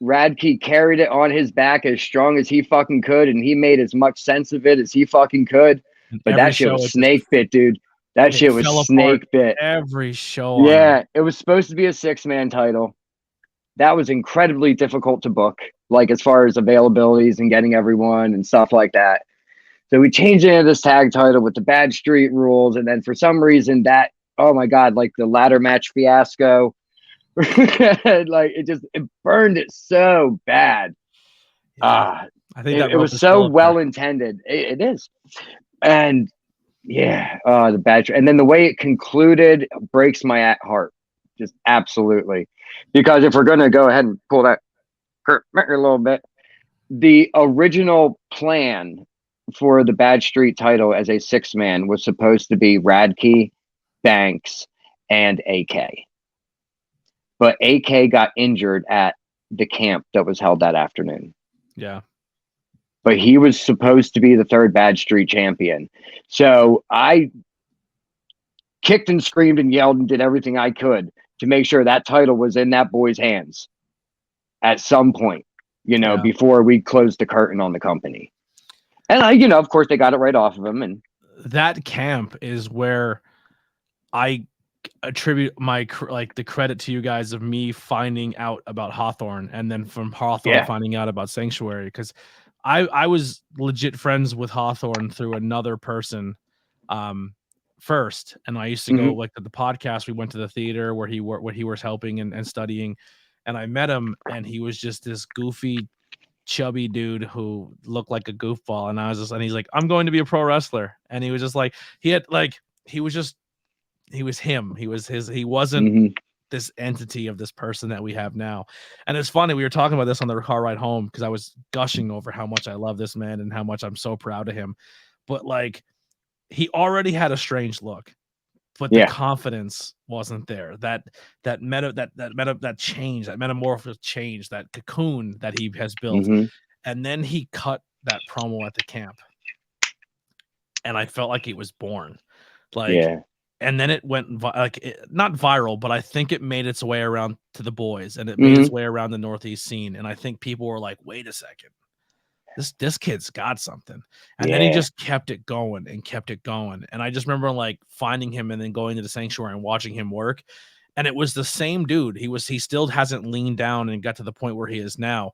Radke carried it on his back as strong as he fucking could, and he made as much sense of it as he fucking could. But that shit was snake bit, dude. That shit was snake bit. Every show. Yeah, it was supposed to be a 6-man title. That was incredibly difficult to book, like as far as availabilities and getting everyone and stuff like that. So we changed it into this tag title with the Bad Street rules, and then for some reason that, oh my god, like the ladder match fiasco, like it burned it so bad. I think it was so well intended. It is. And yeah, the Bad Street, and then the way it concluded breaks my heart, just absolutely. Because if we're gonna go ahead and pull that a little bit, the original plan for the Bad Street title as a 6-man was supposed to be Radke, Banks, and AK. But AK got injured at the camp that was held that afternoon. Yeah. But he was supposed to be the 3rd Bad Street champion. So I kicked and screamed and yelled and did everything I could to make sure that title was in that boy's hands at some point, before we closed the curtain on the company. And of course they got it right off of him. And that camp is where I attribute the credit to you guys of me finding out about Hawthorne, and then from Hawthorne finding out about Sanctuary, because I was legit friends with Hawthorne through another person first, and I used to go like to the podcast. We went to the theater where he was helping and studying, and I met him, and he was just this goofy, chubby dude who looked like a goofball, and he's like, I'm going to be a pro wrestler, and he was just like, he was him. He wasn't this entity of this person that we have now. And it's funny, we were talking about this on the car ride home, because I was gushing over how much I love this man and how much I'm so proud of him. But like, he already had a strange look, but the confidence wasn't there. That change, that metamorphosis change, that cocoon that he has built. And then he cut that promo at the camp, and I felt like he was born. And then it went not viral, but I think it made its way around to the boys, and it made its way around the Northeast scene. And I think people were like, wait a second, this kid's got something. And then he just kept it going and kept it going. And I just remember like finding him and then going to the Sanctuary and watching him work. And it was the same dude. He still hasn't leaned down and got to the point where he is now,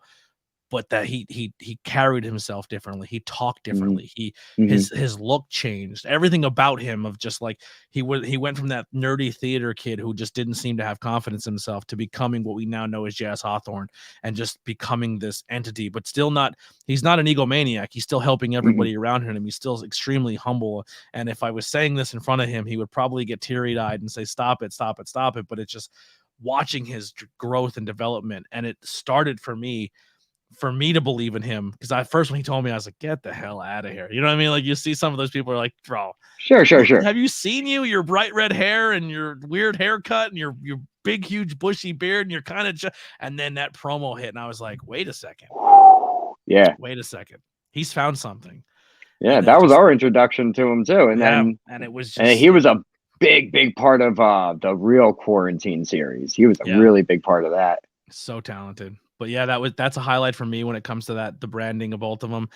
but that he carried himself differently. He talked differently. His look changed. Everything about him, of just like he went from that nerdy theater kid who just didn't seem to have confidence in himself to becoming what we now know as Jazz Hawthorne, and just becoming this entity, but still not. He's not an egomaniac. He's still helping everybody around him. He's still extremely humble. And if I was saying this in front of him, he would probably get teary-eyed and say, "Stop it, stop it, stop it." But it's just watching his growth and development, and it started for me to believe in him, because when he told me, I was like, get the hell out of here. You know what I mean? Like, you see some of those people are like, bro, sure. Have you seen your bright red hair and your weird haircut and your big, huge, bushy beard, and you're kind of and then that promo hit, and I was like, wait a second. Yeah. Wait a second. He's found something. Yeah, that was our introduction to him too. And then it was just, and he was a big part of the real Quarantine series. He was a really big part of that. So talented. But yeah, that's a highlight for me when it comes to the branding of both of them.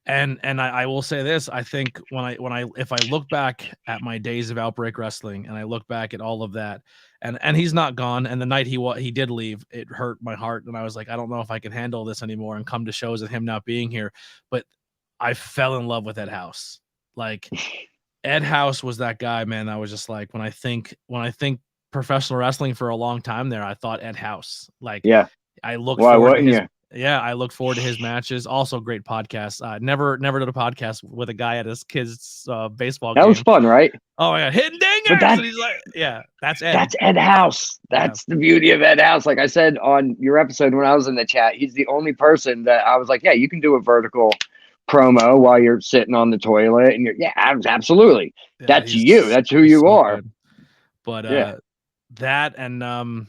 And I will say this, I think if I look back at my days of Outbreak Wrestling and I look back at all of that, and he's not gone, and the night he did leave, it hurt my heart, and I was like, I don't know if I can handle this anymore and come to shows with him not being here. But I fell in love with Ed House. Like, Ed House was that guy, man. I was just like, when I think professional wrestling for a long time there, I thought Ed House. Like, Yeah. I look Why forward to wouldn't his you? yeah, I look forward to his matches. Also, great podcast. Never did a podcast with a guy at his kid's baseball That game. was fun, right? Oh yeah, hitting dingers, and he's like, yeah, that's Ed. That's Ed House. That's the beauty of Ed House. Like I said on your episode when I was in the chat, he's the only person that I was like, yeah, you can do a vertical promo while you're sitting on the toilet, and absolutely. Yeah, that's you. That's who you are. Good. But that and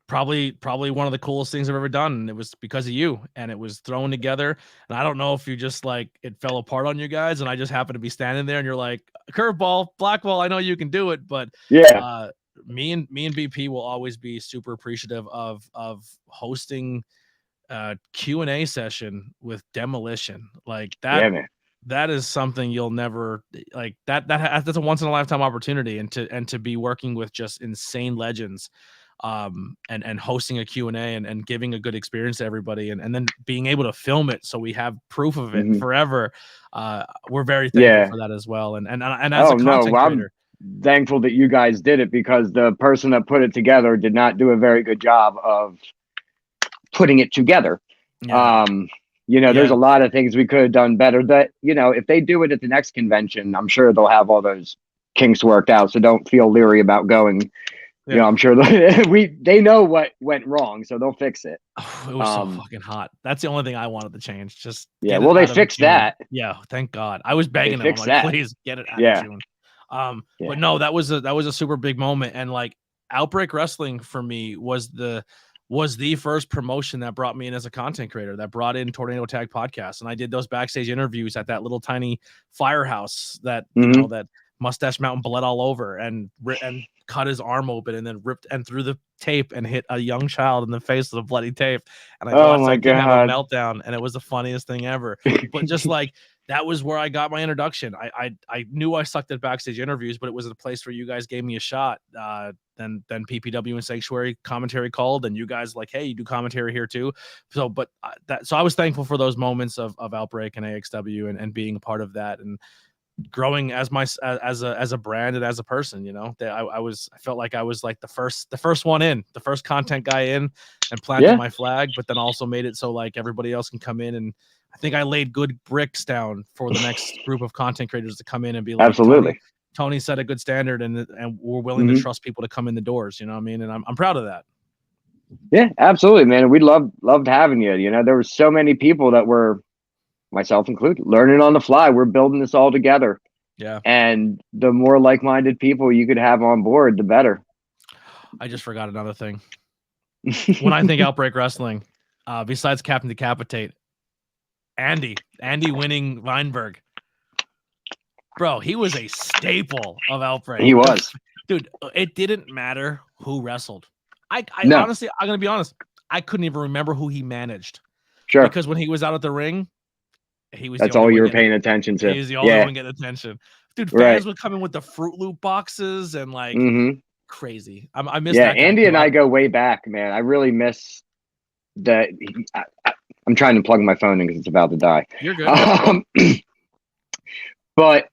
probably one of the coolest things I've ever done. And it was because of you, and it was thrown together. And I don't know if you just like it fell apart on you guys, and I just happened to be standing there, and you're like, curveball, Blackwell, I know you can do it, but me and BP will always be super appreciative of hosting Q&A session with Demolition. Like that. Yeah, man. That is something you'll never like. That's a once in a lifetime opportunity, and to be working with just insane legends, and hosting a Q&A and giving a good experience to everybody, and then being able to film it so we have proof of it forever. We're very thankful for that as well. And as a content creator, I'm thankful that you guys did it, because the person that put it together did not do a very good job of putting it together. Yeah. There's a lot of things we could have done better that, if they do it at the next convention, I'm sure they'll have all those kinks worked out. So don't feel leery about going. Yeah. I'm sure they know what went wrong, so they'll fix it. It was so fucking hot. That's the only thing I wanted to change. Just well, they fixed that. Yeah, thank God. I was begging them. I'm like, please get it out of June. But no, that was a super big moment, and like Outbreak Wrestling for me was the first promotion that brought me in as a content creator, that brought in Tornado Tag Podcast, and I did those backstage interviews at that little tiny firehouse that that Mustache Mountain bled all over and cut his arm open, and then ripped and threw the tape and hit a young child in the face with a bloody tape. And I watched that kid have a meltdown, and it was the funniest thing ever. But just like that was where I got my introduction. I knew I sucked at backstage interviews, but it was a place where you guys gave me a shot. Then PPW and Sanctuary commentary called, and you guys like, hey, you do commentary here too. So I was thankful for those moments of Outbreak and AXW and being a part of that, and growing as a brand and as a person. I felt like I was like the first one in, the first content guy in, and planted my flag, but then also made it so like everybody else can come in. And I think I laid good bricks down for the next group of content creators to come in and be like, absolutely, Tony set a good standard, and we're willing to trust people to come in the doors. You know what I mean? And I'm proud of that. Yeah, absolutely, man. We loved having you. There were so many people that were, myself included, learning on the fly. We're building this all together. Yeah. And the more like-minded people you could have on board, the better. I just forgot another thing. When I think Outbreak Wrestling, besides Captain Decapitate, Andy winning Weinberg. Bro, he was a staple of Outbreak. He was. Dude, it didn't matter who wrestled. Honestly, I'm going to be honest, I couldn't even remember who he managed. Sure. Because when he was out at the ring, that's all you were paying attention to. He was the only one getting attention. Dude, fans would come in with the Fruit Loop boxes and like crazy. I miss that. Andy and I go way back, man. I really miss that. I'm trying to plug my phone in because it's about to die. You're good. But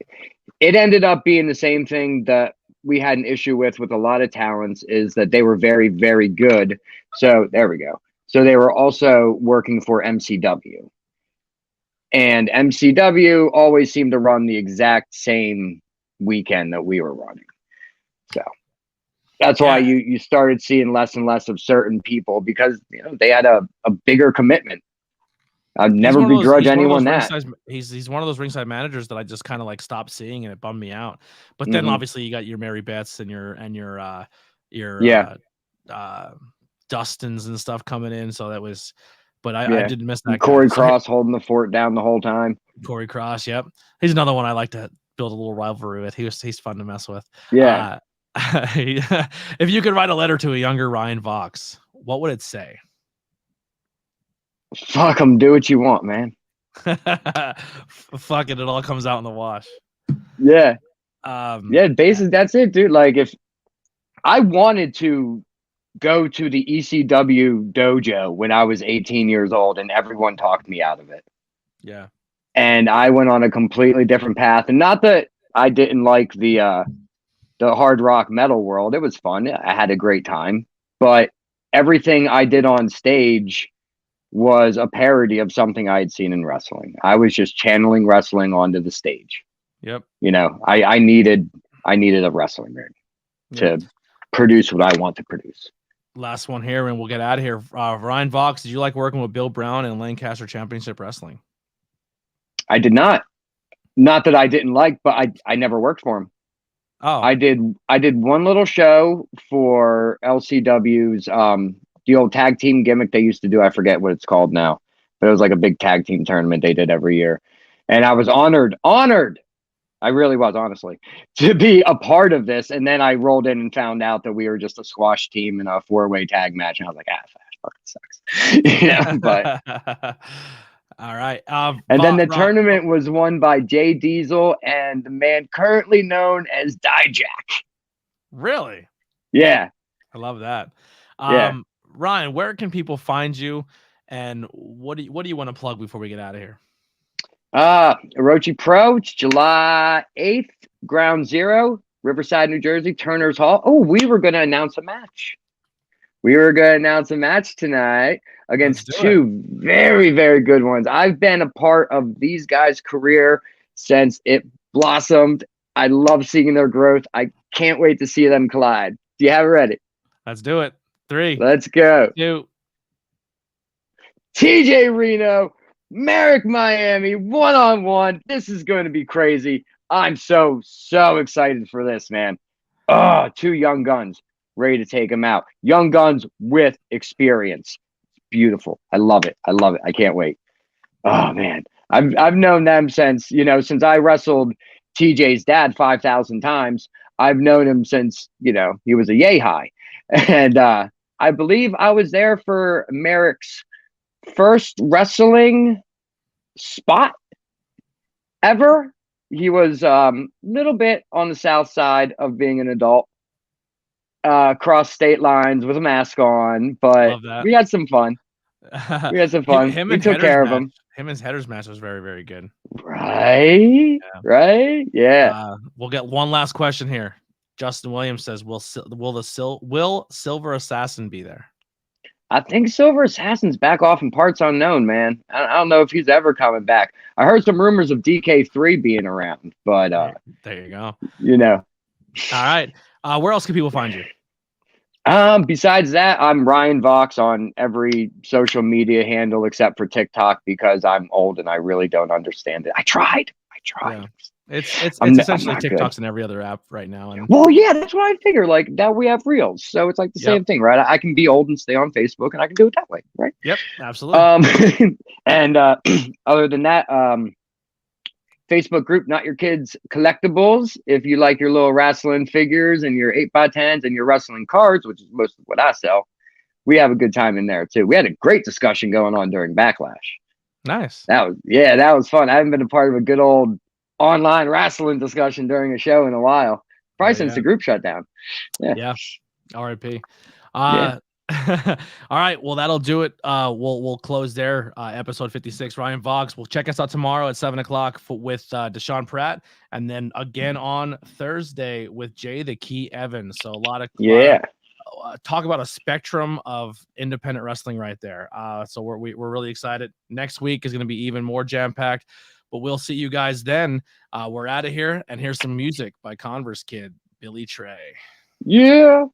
it ended up being the same thing that we had an issue with a lot of talents, is that they were very, very good. So there we go. So they were also working for MCW. And MCW always seemed to run the exact same weekend that we were running. So that's why you started seeing less and less of certain people, because they had a bigger commitment. I'd never begrudge anyone that. He's one of those ringside managers that I just kind of like stopped seeing, and it bummed me out. But then obviously you got your Mary Beths and your Dustins and stuff coming in. So that was, but I did miss that. Corey Cross holding the fort down the whole time. Corey Cross, yep. He's another one I like to build a little rivalry with. He's fun to mess with. Yeah. If you could write a letter to a younger Ryan Vox, what would it say? Fuck them. Do what you want, man. Fuck it all comes out in the wash. Yeah. Yeah. Basically that's it, dude. Like if I wanted to go to the ECW dojo when I was 18 years old and everyone talked me out of it. Yeah. And I went on a completely different path. And not that I didn't like the hard rock metal world. It was fun. I had a great time. But everything I did on stage was a parody of something I had seen in wrestling. I was just channeling wrestling onto the stage. Yep. You know, I needed a wrestling ring to produce what I want to produce. Last one here, and we'll get out of here. Ryan Vox, did you like working with Bill Brown in Lancaster Championship Wrestling? I did not. Not that I didn't like, but I never worked for him. Oh, I did one little show for LCW's the old tag team gimmick they used to do. I forget what it's called now, but it was like a big tag team tournament they did every year. And I was honored. I really was, honestly, to be a part of this. And then I rolled in and found out that we were just a squash team in a 4-way tag match. And I was like, fucking sucks. Yeah, but all right. and then the tournament was won by Jay Diesel and the man currently known as Dijak. Really? Yeah. I love that. Yeah. Ryan, where can people find you, and what do you want to plug before we get out of here? Orochi Pro, it's July 8th, Ground Zero, Riverside, New Jersey, Turner's Hall. Oh, we were going to announce a match. Tonight against two very, very good ones. I've been a part of these guys' career since it blossomed. I love seeing their growth. I can't wait to see them collide. Do you have it ready? Let's do it. 3. Let's go. 2. TJ Reno, Merrick Miami, 1-on-1. This is going to be crazy. I'm so excited for this, man. Oh, 2 young guns ready to take them out. Young guns with experience. Beautiful. I love it. I can't wait. Oh, man. I've known them since I wrestled TJ's dad 5,000 times. I've known him since, he was a yay high. And I believe I was there for Merrick's first wrestling spot ever. He was little bit on the south side of being an adult, cross state lines with a mask on, but we had some fun. We took care of him. Him and his headers match was very, very good. Right? Yeah. Right? Yeah. We'll get one last question here. Justin Williams says, will Silver Assassin be there? I think Silver Assassin's back off in parts unknown, man. I don't know if he's ever coming back. I heard some rumors of DK3 being around, but there you go. All right. Where else can people find you? Besides that, I'm Ryan Vox on every social media handle except for TikTok because I'm old and I really don't understand it. I tried. Yeah. It's essentially TikTok's in every other app right now. And well, yeah, that's what I figure. Like now we have Reels, so it's like the same thing, right? I can be old and stay on Facebook, and I can do it that way, right? Yep, absolutely. And other than that, Facebook group, Not Your Kids Collectibles. If you like your little wrestling figures and your 8x10s and your wrestling cards, which is most of what I sell, we have a good time in there too. We had a great discussion going on during Backlash. Nice. That was fun. I haven't been a part of a good old online wrestling discussion during a show in a while. Probably since the group shut down. Yeah. RIP. All right. Well, that'll do it. We'll close there. Episode 56. Ryan Vox. We'll check us out tomorrow at 7:00 with Deshaun Pratt, and then again on Thursday with Jay the Key Evans. So a lot of talk about a spectrum of independent wrestling right there. So we're really excited. Next week is going to be even more jam packed. But we'll see you guys then. We're out of here, and here's some music by Converse Kid, Billy Trey. Yeah.